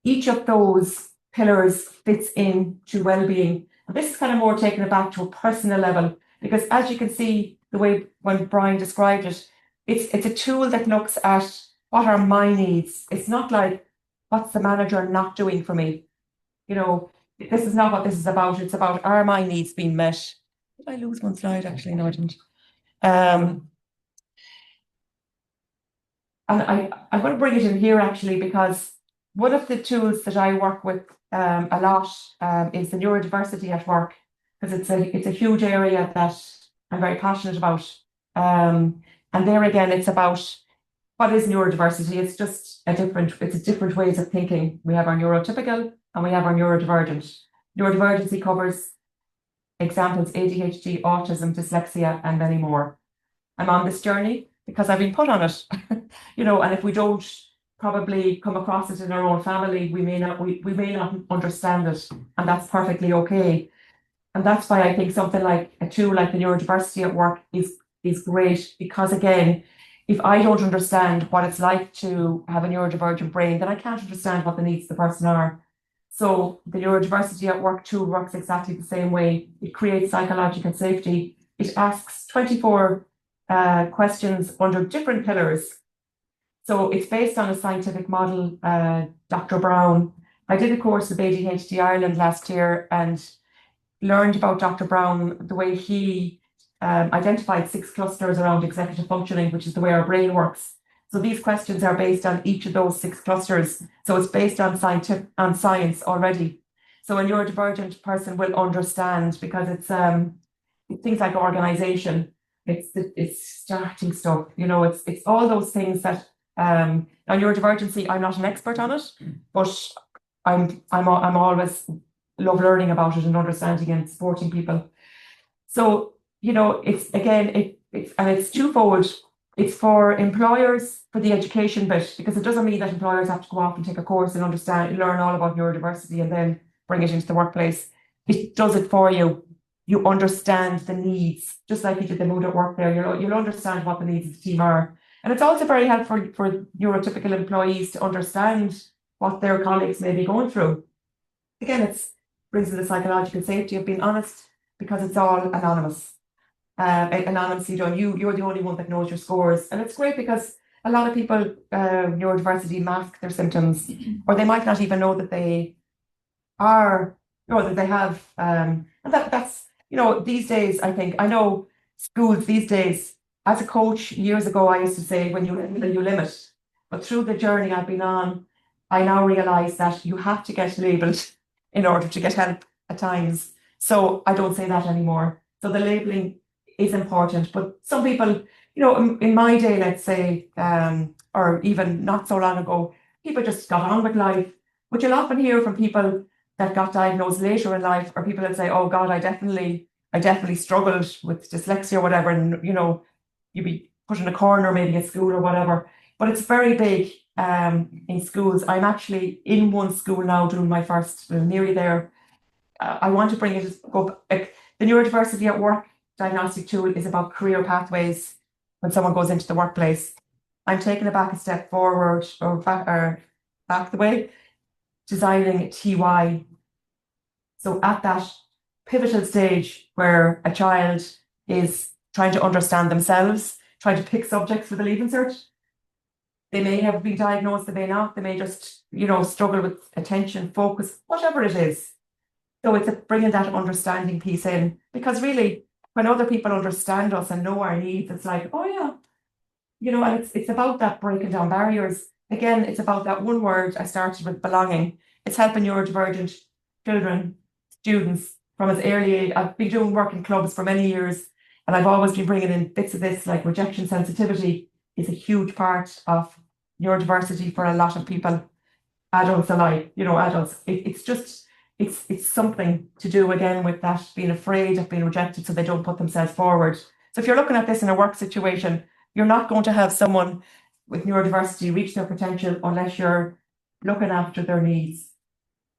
each of those pillars fits into well-being. And this is kind of more taking it back to a personal level, because as you can see, the way when Brian described it, it's a tool that looks at what are my needs. It's not like, what's the manager not doing for me? This is not what this is about. It's about, are my needs being met? Did I lose one slide? Actually, no, I didn't. And I'm going to bring it in here actually, because one of the tools that I work with a lot is the neurodiversity at work, because it's a huge area that I'm very passionate about. And there again, it's about what is neurodiversity. It's just different ways of thinking. We have our neurotypical and we have our neurodivergent. Neurodivergency covers examples: ADHD, autism, dyslexia, and many more. I'm on this journey because I've been put on it, and if we don't probably come across it in our own family, we may not understand it, and that's perfectly okay. And that's why I think something like a tool like the neurodiversity at work is great, because again, if I don't understand what it's like to have a neurodivergent brain, then I can't understand what the needs of the person are. So the neurodiversity at work tool works exactly the same way. It creates psychological safety. It asks 24 questions under different pillars. So it's based on a scientific model. Dr. Brown, I did a course with ADHD Ireland last year and learned about Dr. Brown, the way he identified 6 clusters around executive functioning, which is the way our brain works. So these questions are based on each of those 6 clusters. So it's based on science already. So a neurodivergent person will understand, because it's things like organization, it's starting stuff, it's all those things that now neurodivergency, I'm not an expert on it, but I'm always love learning about it and understanding and supporting people. So it's twofold. It's for employers for the education bit, because it doesn't mean that employers have to go off and take a course and learn all about neurodiversity and then bring it into the workplace. It does it for you. You understand the needs, just like you did the Mood at Work there. You'll understand what the needs of the team are. And it's also very helpful for neurotypical employees to understand what their colleagues may be going through. Again, it brings in the psychological safety of being honest, because it's all anonymous. Anonymously done. You're the only one that knows your scores. And it's great because a lot of people, neurodiversity, mask their symptoms, or they might not even know that they are, or that they have. And that's, these days, I know schools these days, as a coach years ago, I used to say, when you limit. But through the journey I've been on, I now realise that you have to get labelled in order to get help at times. So I don't say that anymore. So the labelling is important. But some people, in my day, let's say, or even not so long ago, people just got on with life. But you'll often hear from people that got diagnosed later in life, or people that say, oh God, I definitely struggled with dyslexia or whatever, and you'd be put in a corner maybe at school or whatever. But it's very big in schools. I'm actually in one school now doing my first, nearly there. I want to bring it up. Like, the neurodiversity at work diagnostic tool is about career pathways when someone goes into the workplace. I'm taking it back a step forward or back the way, designing TY. So at that pivotal stage where a child is trying to understand themselves, trying to pick subjects for the Leaving Cert, they may have been diagnosed, they may not, they may just, struggle with attention, focus, whatever it is. So it's bringing that understanding piece in, because really, when other people understand us and know our needs, it's like, oh yeah, and it's about that breaking down barriers. Again, it's about that one word I started with, belonging. It's helping neurodivergent children, students from as early age. I've been doing work in clubs for many years, and I've always been bringing in bits of this, like rejection sensitivity is a huge part of neurodiversity for a lot of people, adults alike, adults. It's something to do again with that being afraid of being rejected so they don't put themselves forward. So if you're looking at this in a work situation, you're not going to have someone with neurodiversity reach their potential unless you're looking after their needs.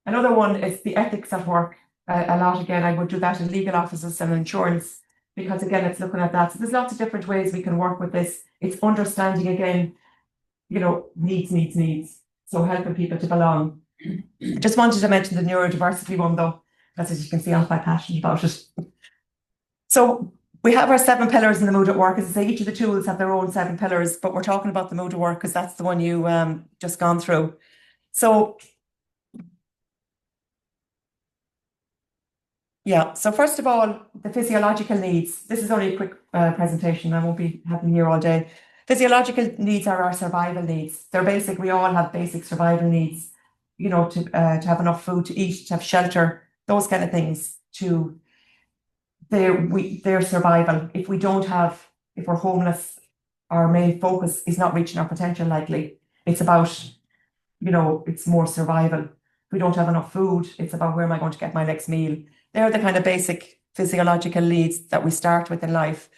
Another one is the ethics at work. A lot, again, I would do that in legal offices and insurance, because again, it's looking at that. So there's lots of different ways we can work with this. It's understanding, again, needs. So helping people to belong. I just wanted to mention the neurodiversity one though, because as you can see, I'm quite passionate about it. So we have our 7 pillars in the mood at work. As I say, each of the tools have their own 7 pillars, but we're talking about the mood at work because that's the one you just gone through. So yeah, so first of all, the physiological needs. This is only a quick presentation. I won't be having here all day. Physiological needs are our survival needs. They're basic. We all have basic survival needs, to have enough food to eat, to have shelter, those kind of things, to their survival. If we're homeless, our main focus is not reaching our potential likely. It's about, it's more survival. If we don't have enough food, it's about where am I going to get my next meal. They're the kind of basic physiological needs that we start with in life.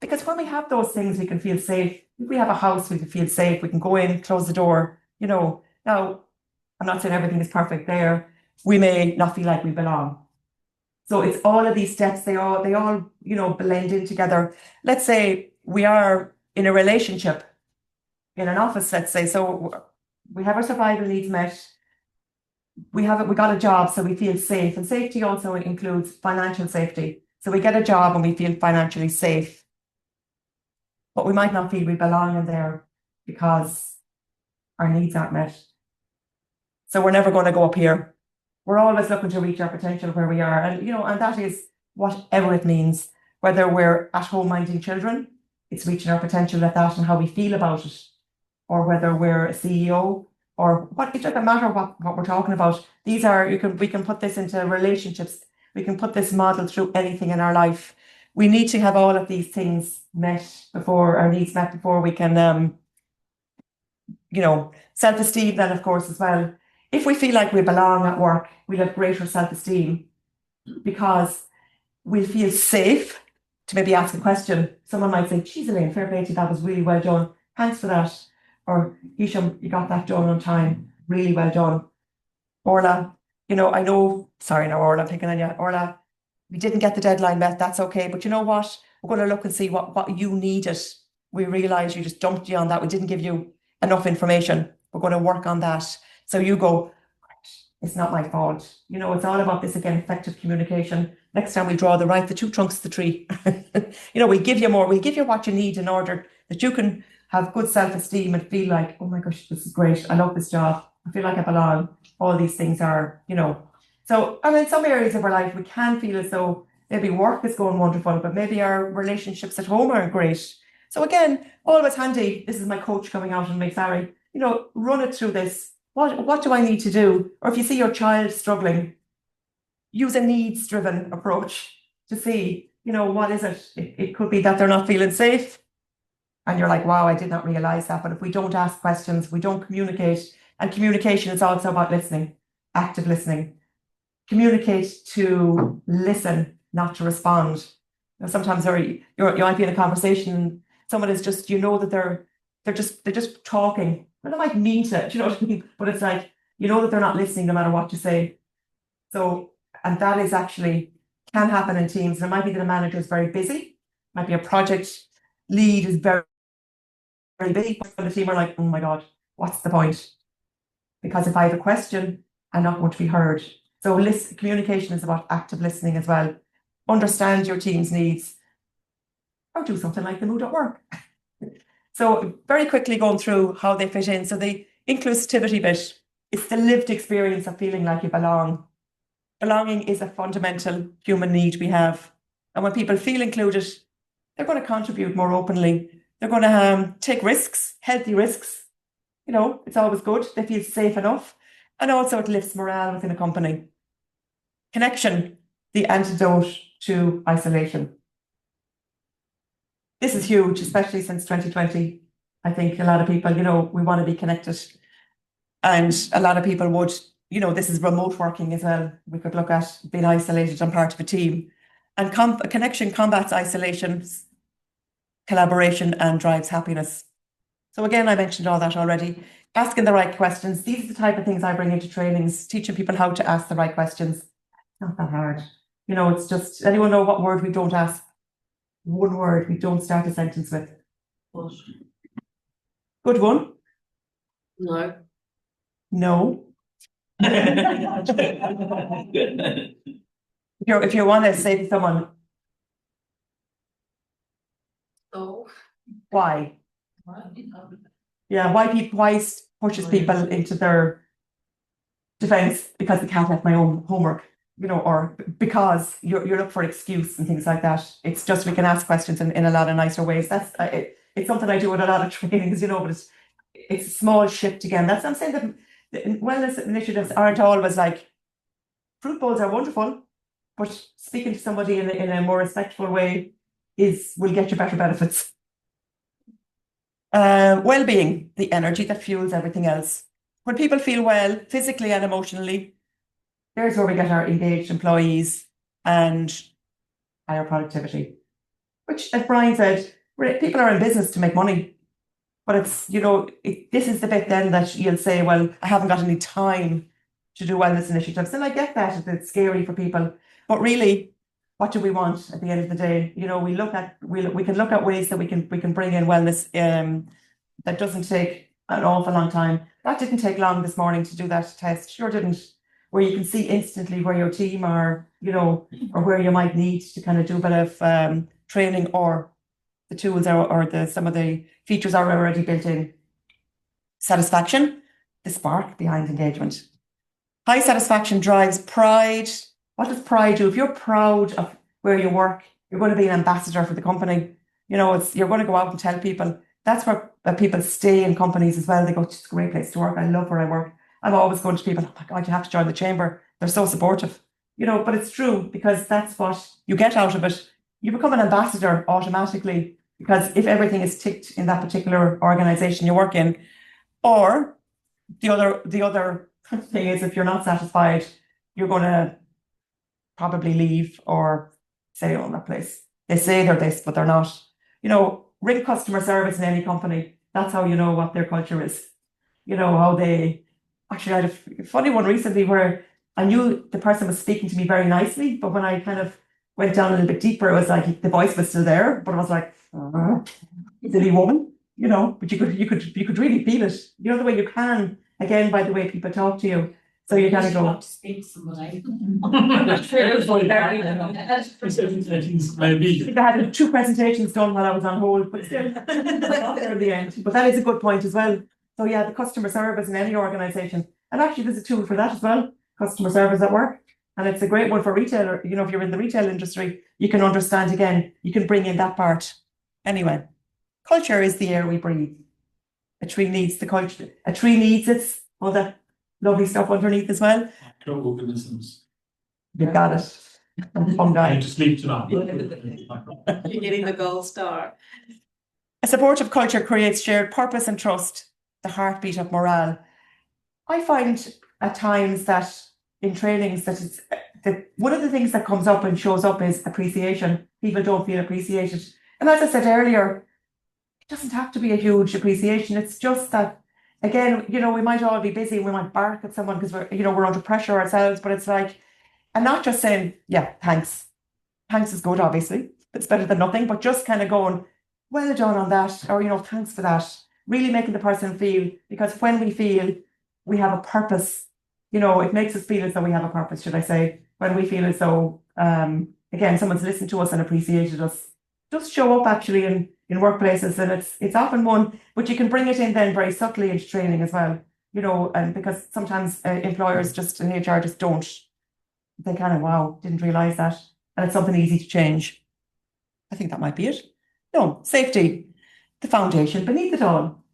Because when we have those things, we can feel safe. If we have a house, we can feel safe. We can go in, close the door. Now, I'm not saying everything is perfect there. We may not feel like we belong. So it's all of these steps. They all blend in together. Let's say we are in a relationship in an office. Let's say, so we have our survival needs met. We got a job, so we feel safe. And safety also includes financial safety. So we get a job and we feel financially safe. But we might not feel we belong in there because our needs aren't met. So we're never going to go up here. We're always looking to reach our potential where we are. And, and that is whatever it means, whether we're at home minding children, it's reaching our potential at that and how we feel about it, or whether we're a CEO or what, it doesn't matter what we're talking about. We can put this into relationships. We can put this model through anything in our life. We need to have all of these things met before our needs met before we can, self-esteem then, of course, as well. If we feel like we belong at work, we'll have greater self-esteem because we'll feel safe to maybe ask a question. Someone might say, geez, Elaine, fair play to you, that was really well done. Thanks for that. Or, Hisham, you got that done on time. Really well done. Orla, Orla, I'm thinking on you. Orla, we didn't get the deadline met, that's okay. But you know what? We're going to look and see what you needed. We realise you just dumped you on that. We didn't give you enough information. We're going to work on that. So you go, it's not my fault. It's all about this again, effective communication. Next time we draw the 2 trunks of the tree. We give you more, we give you what you need in order that you can have good self-esteem and feel like, oh my gosh, this is great. I love this job. I feel like I belong. All these things are, So, and in some areas of our life, we can feel as though maybe work is going wonderful, but maybe our relationships at home aren't great. So again, always handy. This is my coach coming out on my salary. Run it through this. What do I need to do? Or if you see your child struggling, use a needs-driven approach to see, what is it? It could be that they're not feeling safe. And you're like, wow, I did not realize that. But if we don't ask questions, we don't communicate, And communication is also about listening, active listening. Communicate to listen, not to respond. You know, sometimes you might be in a conversation, someone is just, you know, that they're just talking. And they might mean to, you know what I mean? But it's like, you know that they're not listening no matter what you say. So, and that is actually can happen in teams. It might be that a manager is very busy, might be a project lead is very, very busy, but the team are like, oh my God, what's the point? Because if I have a question, I'm not going to be heard. So communication is about active listening as well. Understand your team's needs, or do something like the mood at work. So very quickly going through how they fit in. So the inclusivity bit, it's the lived experience of feeling like you belong. Belonging is a fundamental human need we have. And when people feel included, they're going to contribute more openly. They're going to take risks, healthy risks. You know, it's always good. They feel safe enough. And also it lifts morale within a company. Connection, the antidote to isolation. This is huge, especially since 2020. I think a lot of people, you know, we want to be connected. And a lot of people would, you know, this is remote working as well. We could look at being isolated and part of a team. And connection combats isolation, collaboration, and drives happiness. So again, I mentioned all that already. Asking the right questions. These are the type of things I bring into trainings, teaching people how to ask the right questions. Not that hard. You know, it's just, anyone know what word we don't ask? One word we don't start a sentence with.
But
Good one.
no.
No. If you want to say to someone,
So.
why? Yeah, why pushes people into their defense because they can't have my own homework, you know, or because you're looking for excuse and things like that. It's just we can ask questions in a lot of nicer ways. That's it's something I do with a lot of trainings, you know, but it's a small shift again. That's I'm saying that the wellness initiatives aren't always like fruit bowls are wonderful, but speaking to somebody in a more respectful way will get you better benefits. Well-being, the energy that fuels everything else. When people feel well, physically and emotionally, there's where we get our engaged employees and higher productivity. Which, as Brian said, people are in business to make money. But it's, you know, this is the bit then that you'll say, well, I haven't got any time to do wellness initiatives. And I get that, it's scary for people. But really, what do we want at the end of the day? You know, we can look at ways that we can bring in wellness that doesn't take an awful long time. That didn't take long this morning to do that test. Sure didn't. Where you can see instantly where your team are, you know, or where you might need to kind of do a bit of training, or the tools or some of the features are already built in. Satisfaction, the spark behind engagement. High satisfaction drives pride. What does pride do? If you're proud of where you work, you're going to be an ambassador for the company. You know, you're going to go out and tell people. That's where people stay in companies as well. They go, it's a great place to work. I love where I work. I'm always going to people, oh my God, you have to join the chamber. They're so supportive. You know, but it's true, because that's what you get out of it. You become an ambassador automatically, because if everything is ticked in that particular organisation you work in. Or the other thing is, if you're not satisfied, you're going to probably leave or say, oh, that place, they say they're this, but they're not. You know, ring customer service in any company. That's how you know what their culture is. You know, how they, actually I had a funny one recently where I knew the person was speaking to me very nicely, but when I kind of went down a little bit deeper, it was like the voice was still there, but I was like, silly woman, you know, but you could really feel it. You know, the way you can, again, by the way people talk to you. So you kind of go.
Speak to somebody.
Maybe.
I had 2 presentations done while I was on hold, but still, in the end. But that is a good point as well. So yeah, the customer service in any organisation, and actually there's a tool for that as well, customer service at work. And it's a great one for retailer. You know, if you're in the retail industry, you can understand again, you can bring in that part. Anyway, culture is the air we breathe. A tree needs the culture. A tree needs all that lovely stuff underneath as well.
Microorganisms.
You got it. Fungi.
I just leave tonight.
You're getting the gold star.
A supportive culture creates shared purpose and trust, the heartbeat of morale. I find at times that in trainings that one of the things that comes up and shows up is appreciation. People don't feel appreciated. And as I said earlier, it doesn't have to be a huge appreciation. It's just that, again, we might all be busy. We might bark at someone because we're under pressure ourselves. But it's like, and not just saying, yeah, thanks. Thanks is good, obviously. It's better than nothing. But just kind of going, well done on that, or thanks for that. Really making the person feel, because when we feel we have a purpose, it makes us feel as though we have a purpose, should I say? When we feel as though, again, someone's listened to us and appreciated us, just show up actually in workplaces, and it's often one, but you can bring it in then very subtly into training as well, and because sometimes employers just in HR just don't, they kind of, wow, didn't realise that, and it's something easy to change. I think that might be it. No, safety, the foundation beneath it all.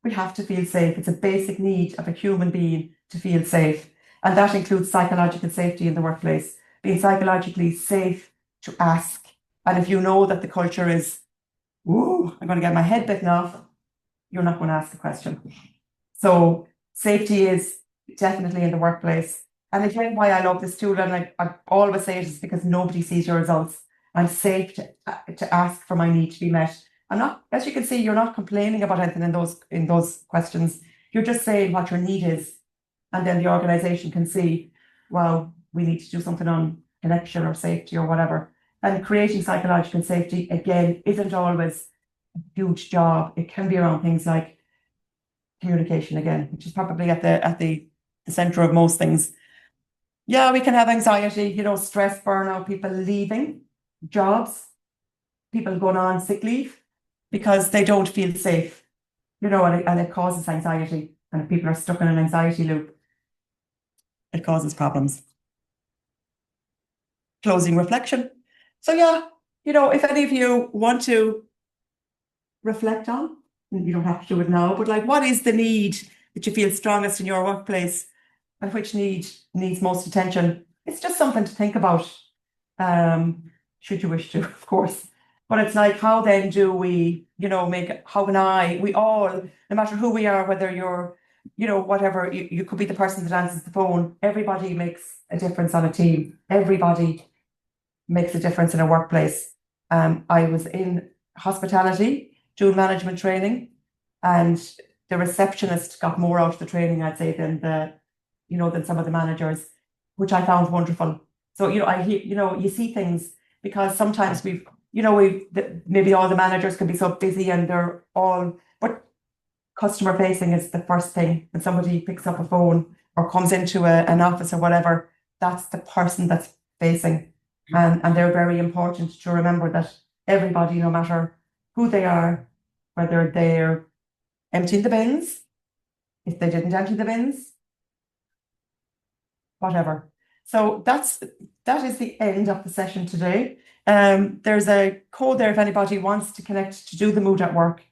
We have to feel safe. It's a basic need of a human being to feel safe, and that includes psychological safety in the workplace, being psychologically safe to ask. And if you know that the culture is, ooh, I'm going to get my head bitten off, you're not going to ask the question. So safety is definitely in the workplace. And again, why I love this tool, and I always say it, is because nobody sees your results. I'm safe to ask for my need to be met. I'm not, as you can see, you're not complaining about anything in those questions. You're just saying what your need is. And then the organisation can see, well, we need to do something on connection or safety or whatever. And creating psychological safety, again, isn't always a huge job. It can be around things like communication, again, which is probably at the centre of most things. Yeah, we can have anxiety, stress, burnout, people leaving jobs, people going on sick leave because they don't feel safe, and it causes anxiety. And if people are stuck in an anxiety loop, it causes problems. Closing reflection. So yeah, if any of you want to reflect on, you don't have to do it now, but like, what is the need that you feel strongest in your workplace, and which need needs most attention? It's just something to think about, should you wish to, of course. But it's like, how then do we, we all, no matter who we are, whether you're, whatever, you could be the person that answers the phone. Everybody makes a difference on a team. Everybody makes a difference in a workplace. I was in hospitality doing management training, and the receptionist got more out of the training, I'd say, than than some of the managers, which I found wonderful. So, I hear, you see things, because sometimes maybe all the managers can be so busy and they're all, but customer facing is the first thing. When somebody picks up a phone or comes into an office or whatever, that's the person that's facing. And they're very important to remember that everybody, no matter who they are, whether they're emptying the bins, if they didn't empty the bins, whatever. So that is the end of the session today. There's a code there if anybody wants to connect to do the mood at work.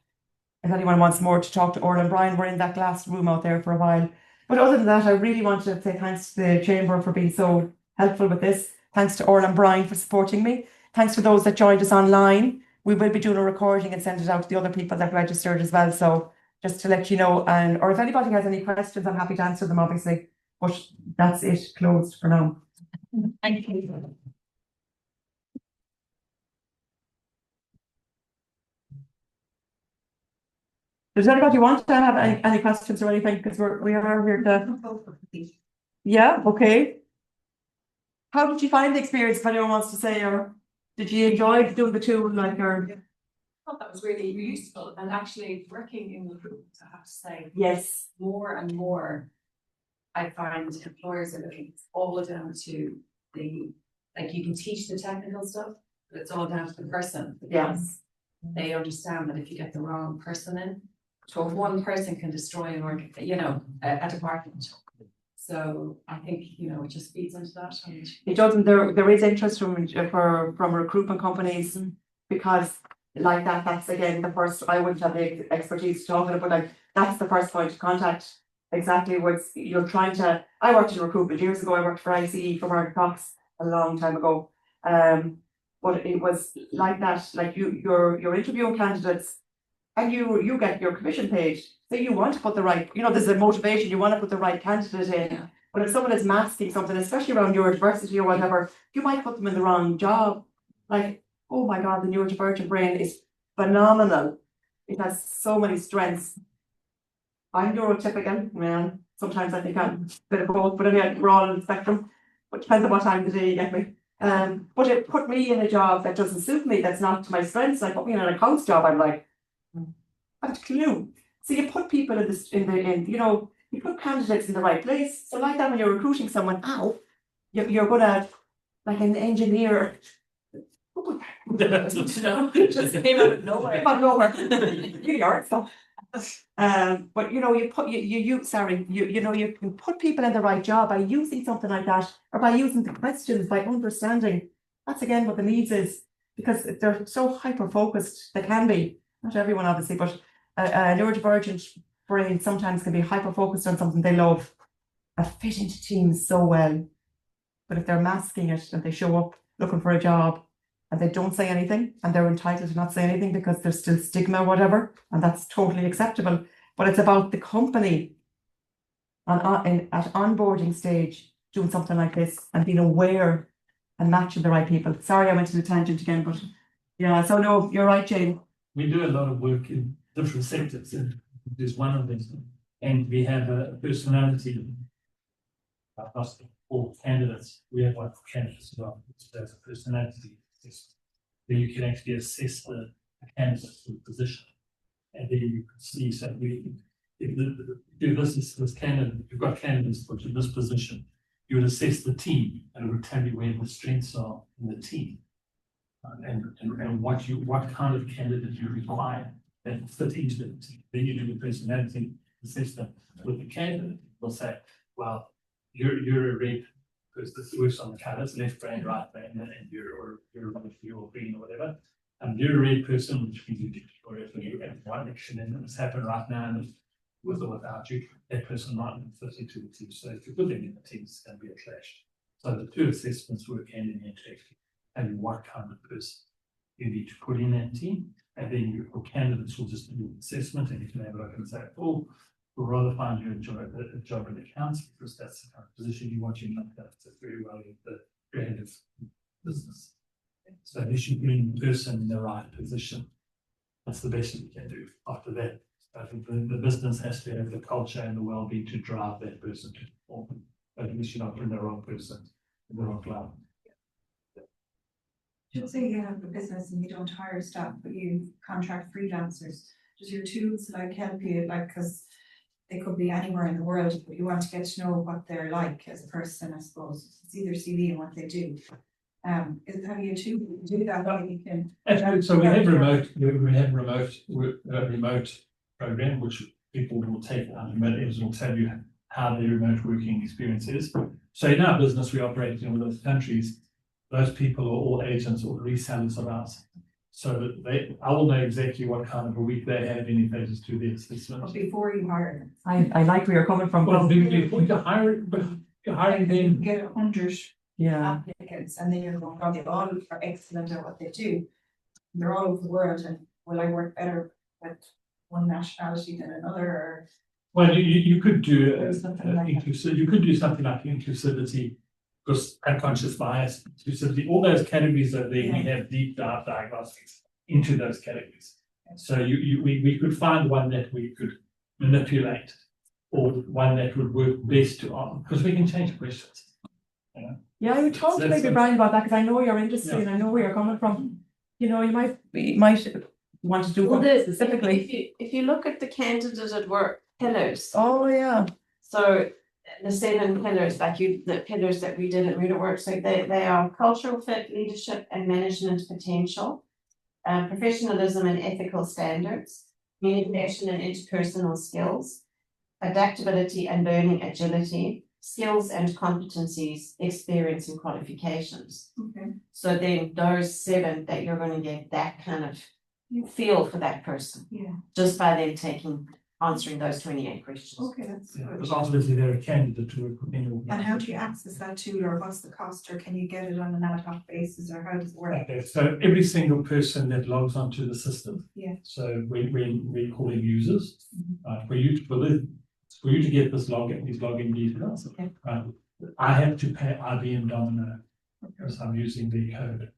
If anyone wants more to talk to Orla and Brian, we're in that glass room out there for a while. But other than that, I really want to say thanks to the Chamber for being so helpful with this. Thanks to Orla and Brian for supporting me. Thanks for those that joined us online. We will be doing a recording and send it out to the other people that registered as well. So just to let you know, or if anybody has any questions, I'm happy to answer them, obviously. But that's it, closed for now.
Thank you.
Does anybody want to have any questions or anything? Because we are here to. Yeah, okay. How did you find the experience, if anyone wants to say, or did you enjoy doing the tool, like, or?
I thought that was really useful, and actually working in recruitment, I have to say,
Yes.
more and more, I find employers are looking all down to you can teach the technical stuff, but it's all down to the person.
Yes.
They understand that if you get the wrong person in, so one person can destroy a department. So I think, it just feeds into that.
It doesn't, there is interest from recruitment companies, because like that's again the first, I wouldn't have the expertise to talk about it, but like that's the first point of contact. Exactly, what's you're trying to. I worked in recruitment years ago. I worked for ICE for Mark Cox a long time ago. But it was like that, like you're interviewing candidates, and you get your commission paid. So you want to put the right, there's a motivation, you want to put the right candidate in. But if someone is masking something, especially around neurodiversity or whatever, you might put them in the wrong job. Like, oh my God, the neurodivergent brain is phenomenal. It has so many strengths. I'm neurotypical, man. Sometimes I think I'm a bit of both, but anyway, we're all on the spectrum. But depends on what time of the day you get me. But it put me in a job that doesn't suit me, that's not to my strengths. Like put me in an accounts job, I'm like, I have a clue. So you put people you put candidates in the right place. So like that when you're recruiting someone, you're gonna like an engineer.
Just came out of nowhere.
Came out of nowhere. Really are stuff. But you put you can put people in the right job by using something like that, or by using the questions, by understanding. That's again what the needs is, because they're so hyper focused. They can be, not everyone obviously, but a neurodivergent brain sometimes can be hyper focused on something they love and fit into teams so well. But if they're masking it and they show up looking for a job and they don't say anything, and they're entitled to not say anything because there's still stigma or whatever, and that's totally acceptable. But it's about the company at onboarding stage doing something like this and being aware and matching the right people. Sorry, I went to the tangent again, but yeah, so no, you're right, Jane.
We do a lot of work in different sectors, and there's one of them, and we have a personality. For candidates, we have one for candidates as well. So there's a personality test where you can actually assess the candidate for the position, and then you can see. So if this candidate, you've got candidates put in this position, you would assess the team, and it would tell you where the strengths are in the team, and what kind of candidate you require that fit into the team. Then you do the personality assessment with the candidate. We'll say, well, you're a red person that works on the colours, left brain, right brain, and you're green or whatever. And you're a red person, which means you have one action and it's happened right now, and with or without you, that person might not fit into the team. So if you put them in the team, it's going to be a clash. So the two assessments work hand in hand to actually tell you what kind of person you need to put in that team, and then your candidates will just do an assessment, and you can have a look and say, oh, we'll rather find you a job in accounts because that's the kind of position you want. You know that fits very well in the creative business. So you should bring the person in the right position. That's the best you can do. After that, I think the business has to have the culture and the well-being to drive that person to perform. But at least you're not putting the wrong person in the wrong cloud.
Just say you have a business and you don't hire staff, but you contract freelancers. Does your tools like help you, like, because they could be anywhere in the world, but you want to get to know what they're like as a person, I suppose. See their CV and what they do. Have you a tool to do that? You can.
Actually, so we have remote program which people will take out and will tell you how their remote working experience is. So in our business, we operate in all those countries. Those people are all agents or resellers of ours. So I will know exactly what kind of a week they have in if they just do the assessment.
Before you hire them.
I like where you're coming from.
Well, before you're hiring them.
Get 100
Yeah.
applicants, and then you're going, oh, they all are excellent at what they do. They're all over the world, and will I work better with one nationality than another? Or
Well, you could do
something like that.
you could do something like inclusivity, because unconscious bias, inclusivity, all those categories that we have deep dive diagnostics into those categories. So we could find one that we could manipulate, or one that would work best because we can change questions.
Yeah, I would talk to maybe Brian about that, because I know your industry and I know where you're coming from. You might want to do that specifically.
If you look at the candidate at work pillars,
Oh yeah.
so the 7 pillars, the pillars that we did at Root at Work, so they are cultural fit, leadership and management potential, professionalism and ethical standards, communication and interpersonal skills, adaptability and learning agility, skills and competencies, experience and qualifications.
Okay.
So then those 7 that you're going to get that kind of feel for that person.
Yeah.
Just by them taking answering those 28 questions.
Okay, that's
Yeah,
good.
because ultimately they're a candidate to a
And how do you access that tool, or what's the cost, or can you get it on an ad hoc basis, or how does it work?
Okay, so every single person that logs onto the system.
Yeah.
So we call them users, for you to get this login, these login details.
Okay.
I have to pay IBM Domino because I'm using the code.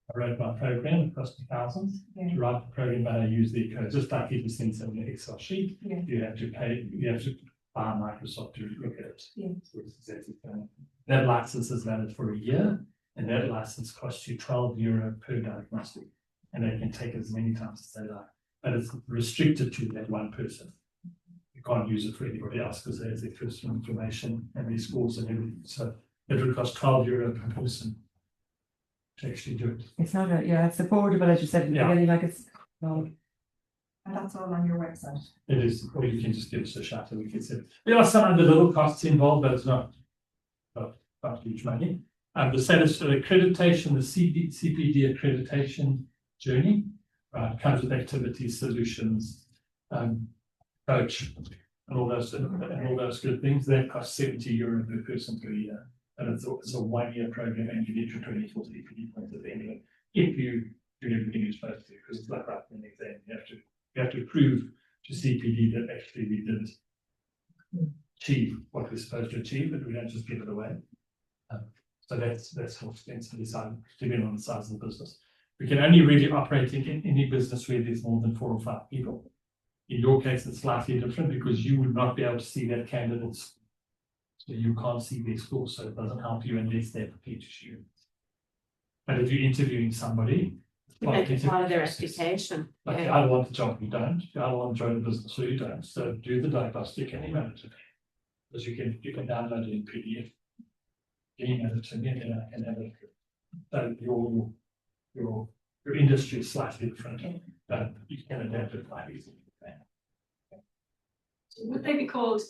I wrote my program, it cost me thousands to write the program, but I use the code, just like people send some Excel sheet.
Yeah.
You have to pay, you have to buy Microsoft to look at it.
Yeah.
So it's exactly the same. That license is valid for a year, and that license costs you €12 per diagnostic. And they can take as many times as they like, but it's restricted to that one person. You can't use it for anybody else because there's their personal information and their scores and everything. So it would cost €12 per person to actually do it.
It's not it's affordable, as you said in the
Yeah.
beginning, like it's, no.
And that's all on your website.
It is, or you can just give us a shout and we can say, there are some other little costs involved, but it's not huge money. The status of accreditation, the CPD accreditation journey, comes with activities, solutions, coach, and all those good things. That costs €70 per person per year. And it's a 1-year program, and you need your 24 CPD points at the end of it. If you do everything you're supposed to, because it's like writing an exam, you have to prove to CPD that actually we did achieve what we're supposed to achieve, but we don't just give it away. So that's how expensive decided, depending on the size of the business. We can only really operate in any business where there's more than 4 or 5 people. In your case, it's slightly different because you would not be able to see that candidate's. So you can't see their score, so it doesn't help you unless they're prepared to share. But if you're interviewing somebody,
You make it part of their
process.
application.
Like,
Yeah.
I don't want the job, you don't. I don't want to join the business, so you don't. So do the diagnostic and email it to me. Because you can download it in PDF. Email it to me and then I can have it. So your industry is slightly different, but you can adapt it quite easily.
Would they be called,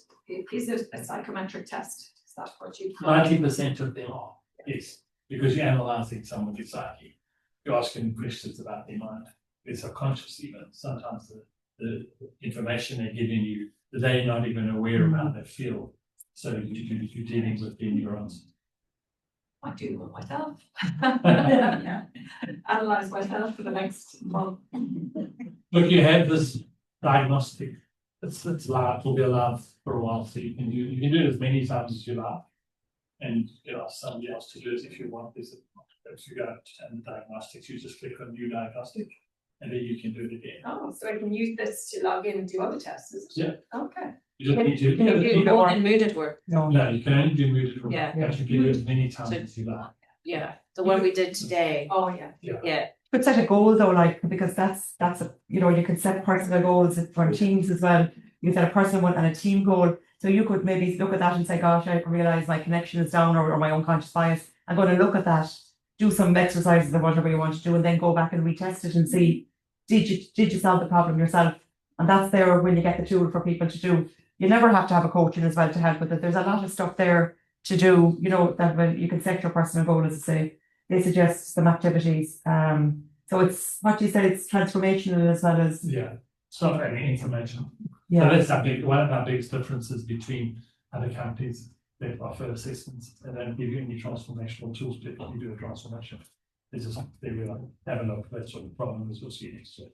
is it a psychometric test? Is that what you?
90% of them are, yes, because you're analysing somebody's psyche. You're asking questions about their mind. Their subconscious even. Sometimes the information they're giving you, they're not even aware of how they feel. So you're dealing with their neurons.
I do it myself.
Yeah.
Analyze myself for the next month.
Look, you have this diagnostic. It's live, will be allowed for a while, so you can do it as many times as you like. And there are somebody else to do it if you want. If you go to the diagnostics, you just click on new diagnostic and then you can do it again.
Oh, so I can use this to log in and do other tests, is it?
Yeah.
Okay.
You just need to.
Can you do more than mooted work?
No.
No, you can only do mooted work.
Yeah.
You can do it as many times
So-
as you like.
Yeah, the one we did today.
Oh, yeah.
Yeah,
But set a goal though, like, because that's you can set personal goals for teams as well. You set a personal one and a team goal. So you could maybe look at that and say, gosh, I realise my connection is down or my unconscious bias. I'm going to look at that, do some exercises or whatever you want to do, and then go back and retest it and see, did you solve the problem yourself? And that's there when you get the tool for people to do. You never have to have a coach in as well to help with it. There's a lot of stuff there to do, that when you can set your personal goal, as I say, they suggest some activities. So it's what you said, it's transformational as well as
It's not only information.
yeah.
So that's one of our biggest differences between other companies that offer assessments and don't give you any transformational tools to help you do a transformation. It's just they will have a look, that sort of problem as we'll see next week.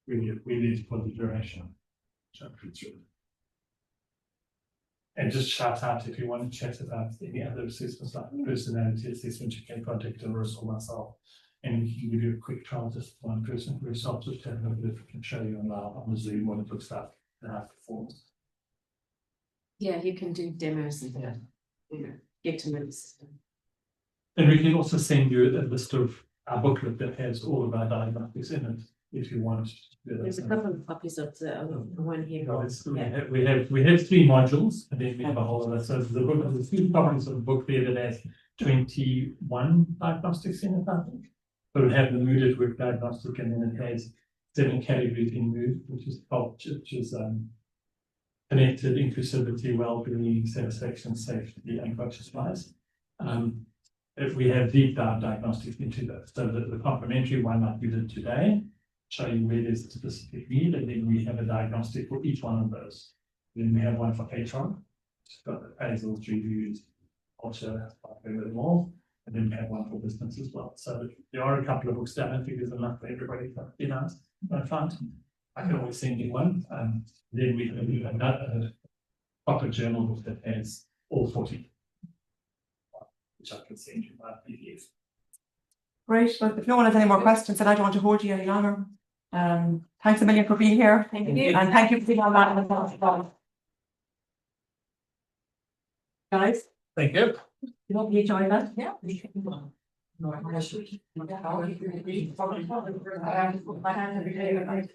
We need to put the duration. And just shout out if you want to chat about any other assessments like personality assessment, you can contact Doris or myself. And we can give you a quick trial, just one person for yourself, just to have a look if we can show you on the Zoom what it looks like and how it performs.
yeah, you can do demos and get to know the system.
And we can also send you a list of our booklet that has all of our diagnostics in it, if you want.
There's a couple of copies of the one here.
We have 3 modules, and then we have a whole of it. So the book, there's 2 copies of the book there that has 21 diagnostics in it, I think. So it have the mooded work diagnostic, and then it has 7 categories in mood, which is connected, inclusivity, well-being, satisfaction, safety, and conscious bias. If we have deep dive diagnostics into that, so the complementary one like we did today show you where there's a specific need, and then we have a diagnostic for each one of those. Then we have one for HR, it's got appraisals, reviews, culture, them all, and then we have one for business as well. So there are a couple of books down. I think there's enough for everybody to, I find. I can always send you one, then we can do another proper journal book that has all 40, which I can send you by PDF.
Great, but if no one has any more questions, then I don't want to hold you any longer. Thanks a million for being here.
Thank you.
And thank you for being online. Guys,
Thank you.
you hope you enjoyed that.
Yeah.
My hand every day.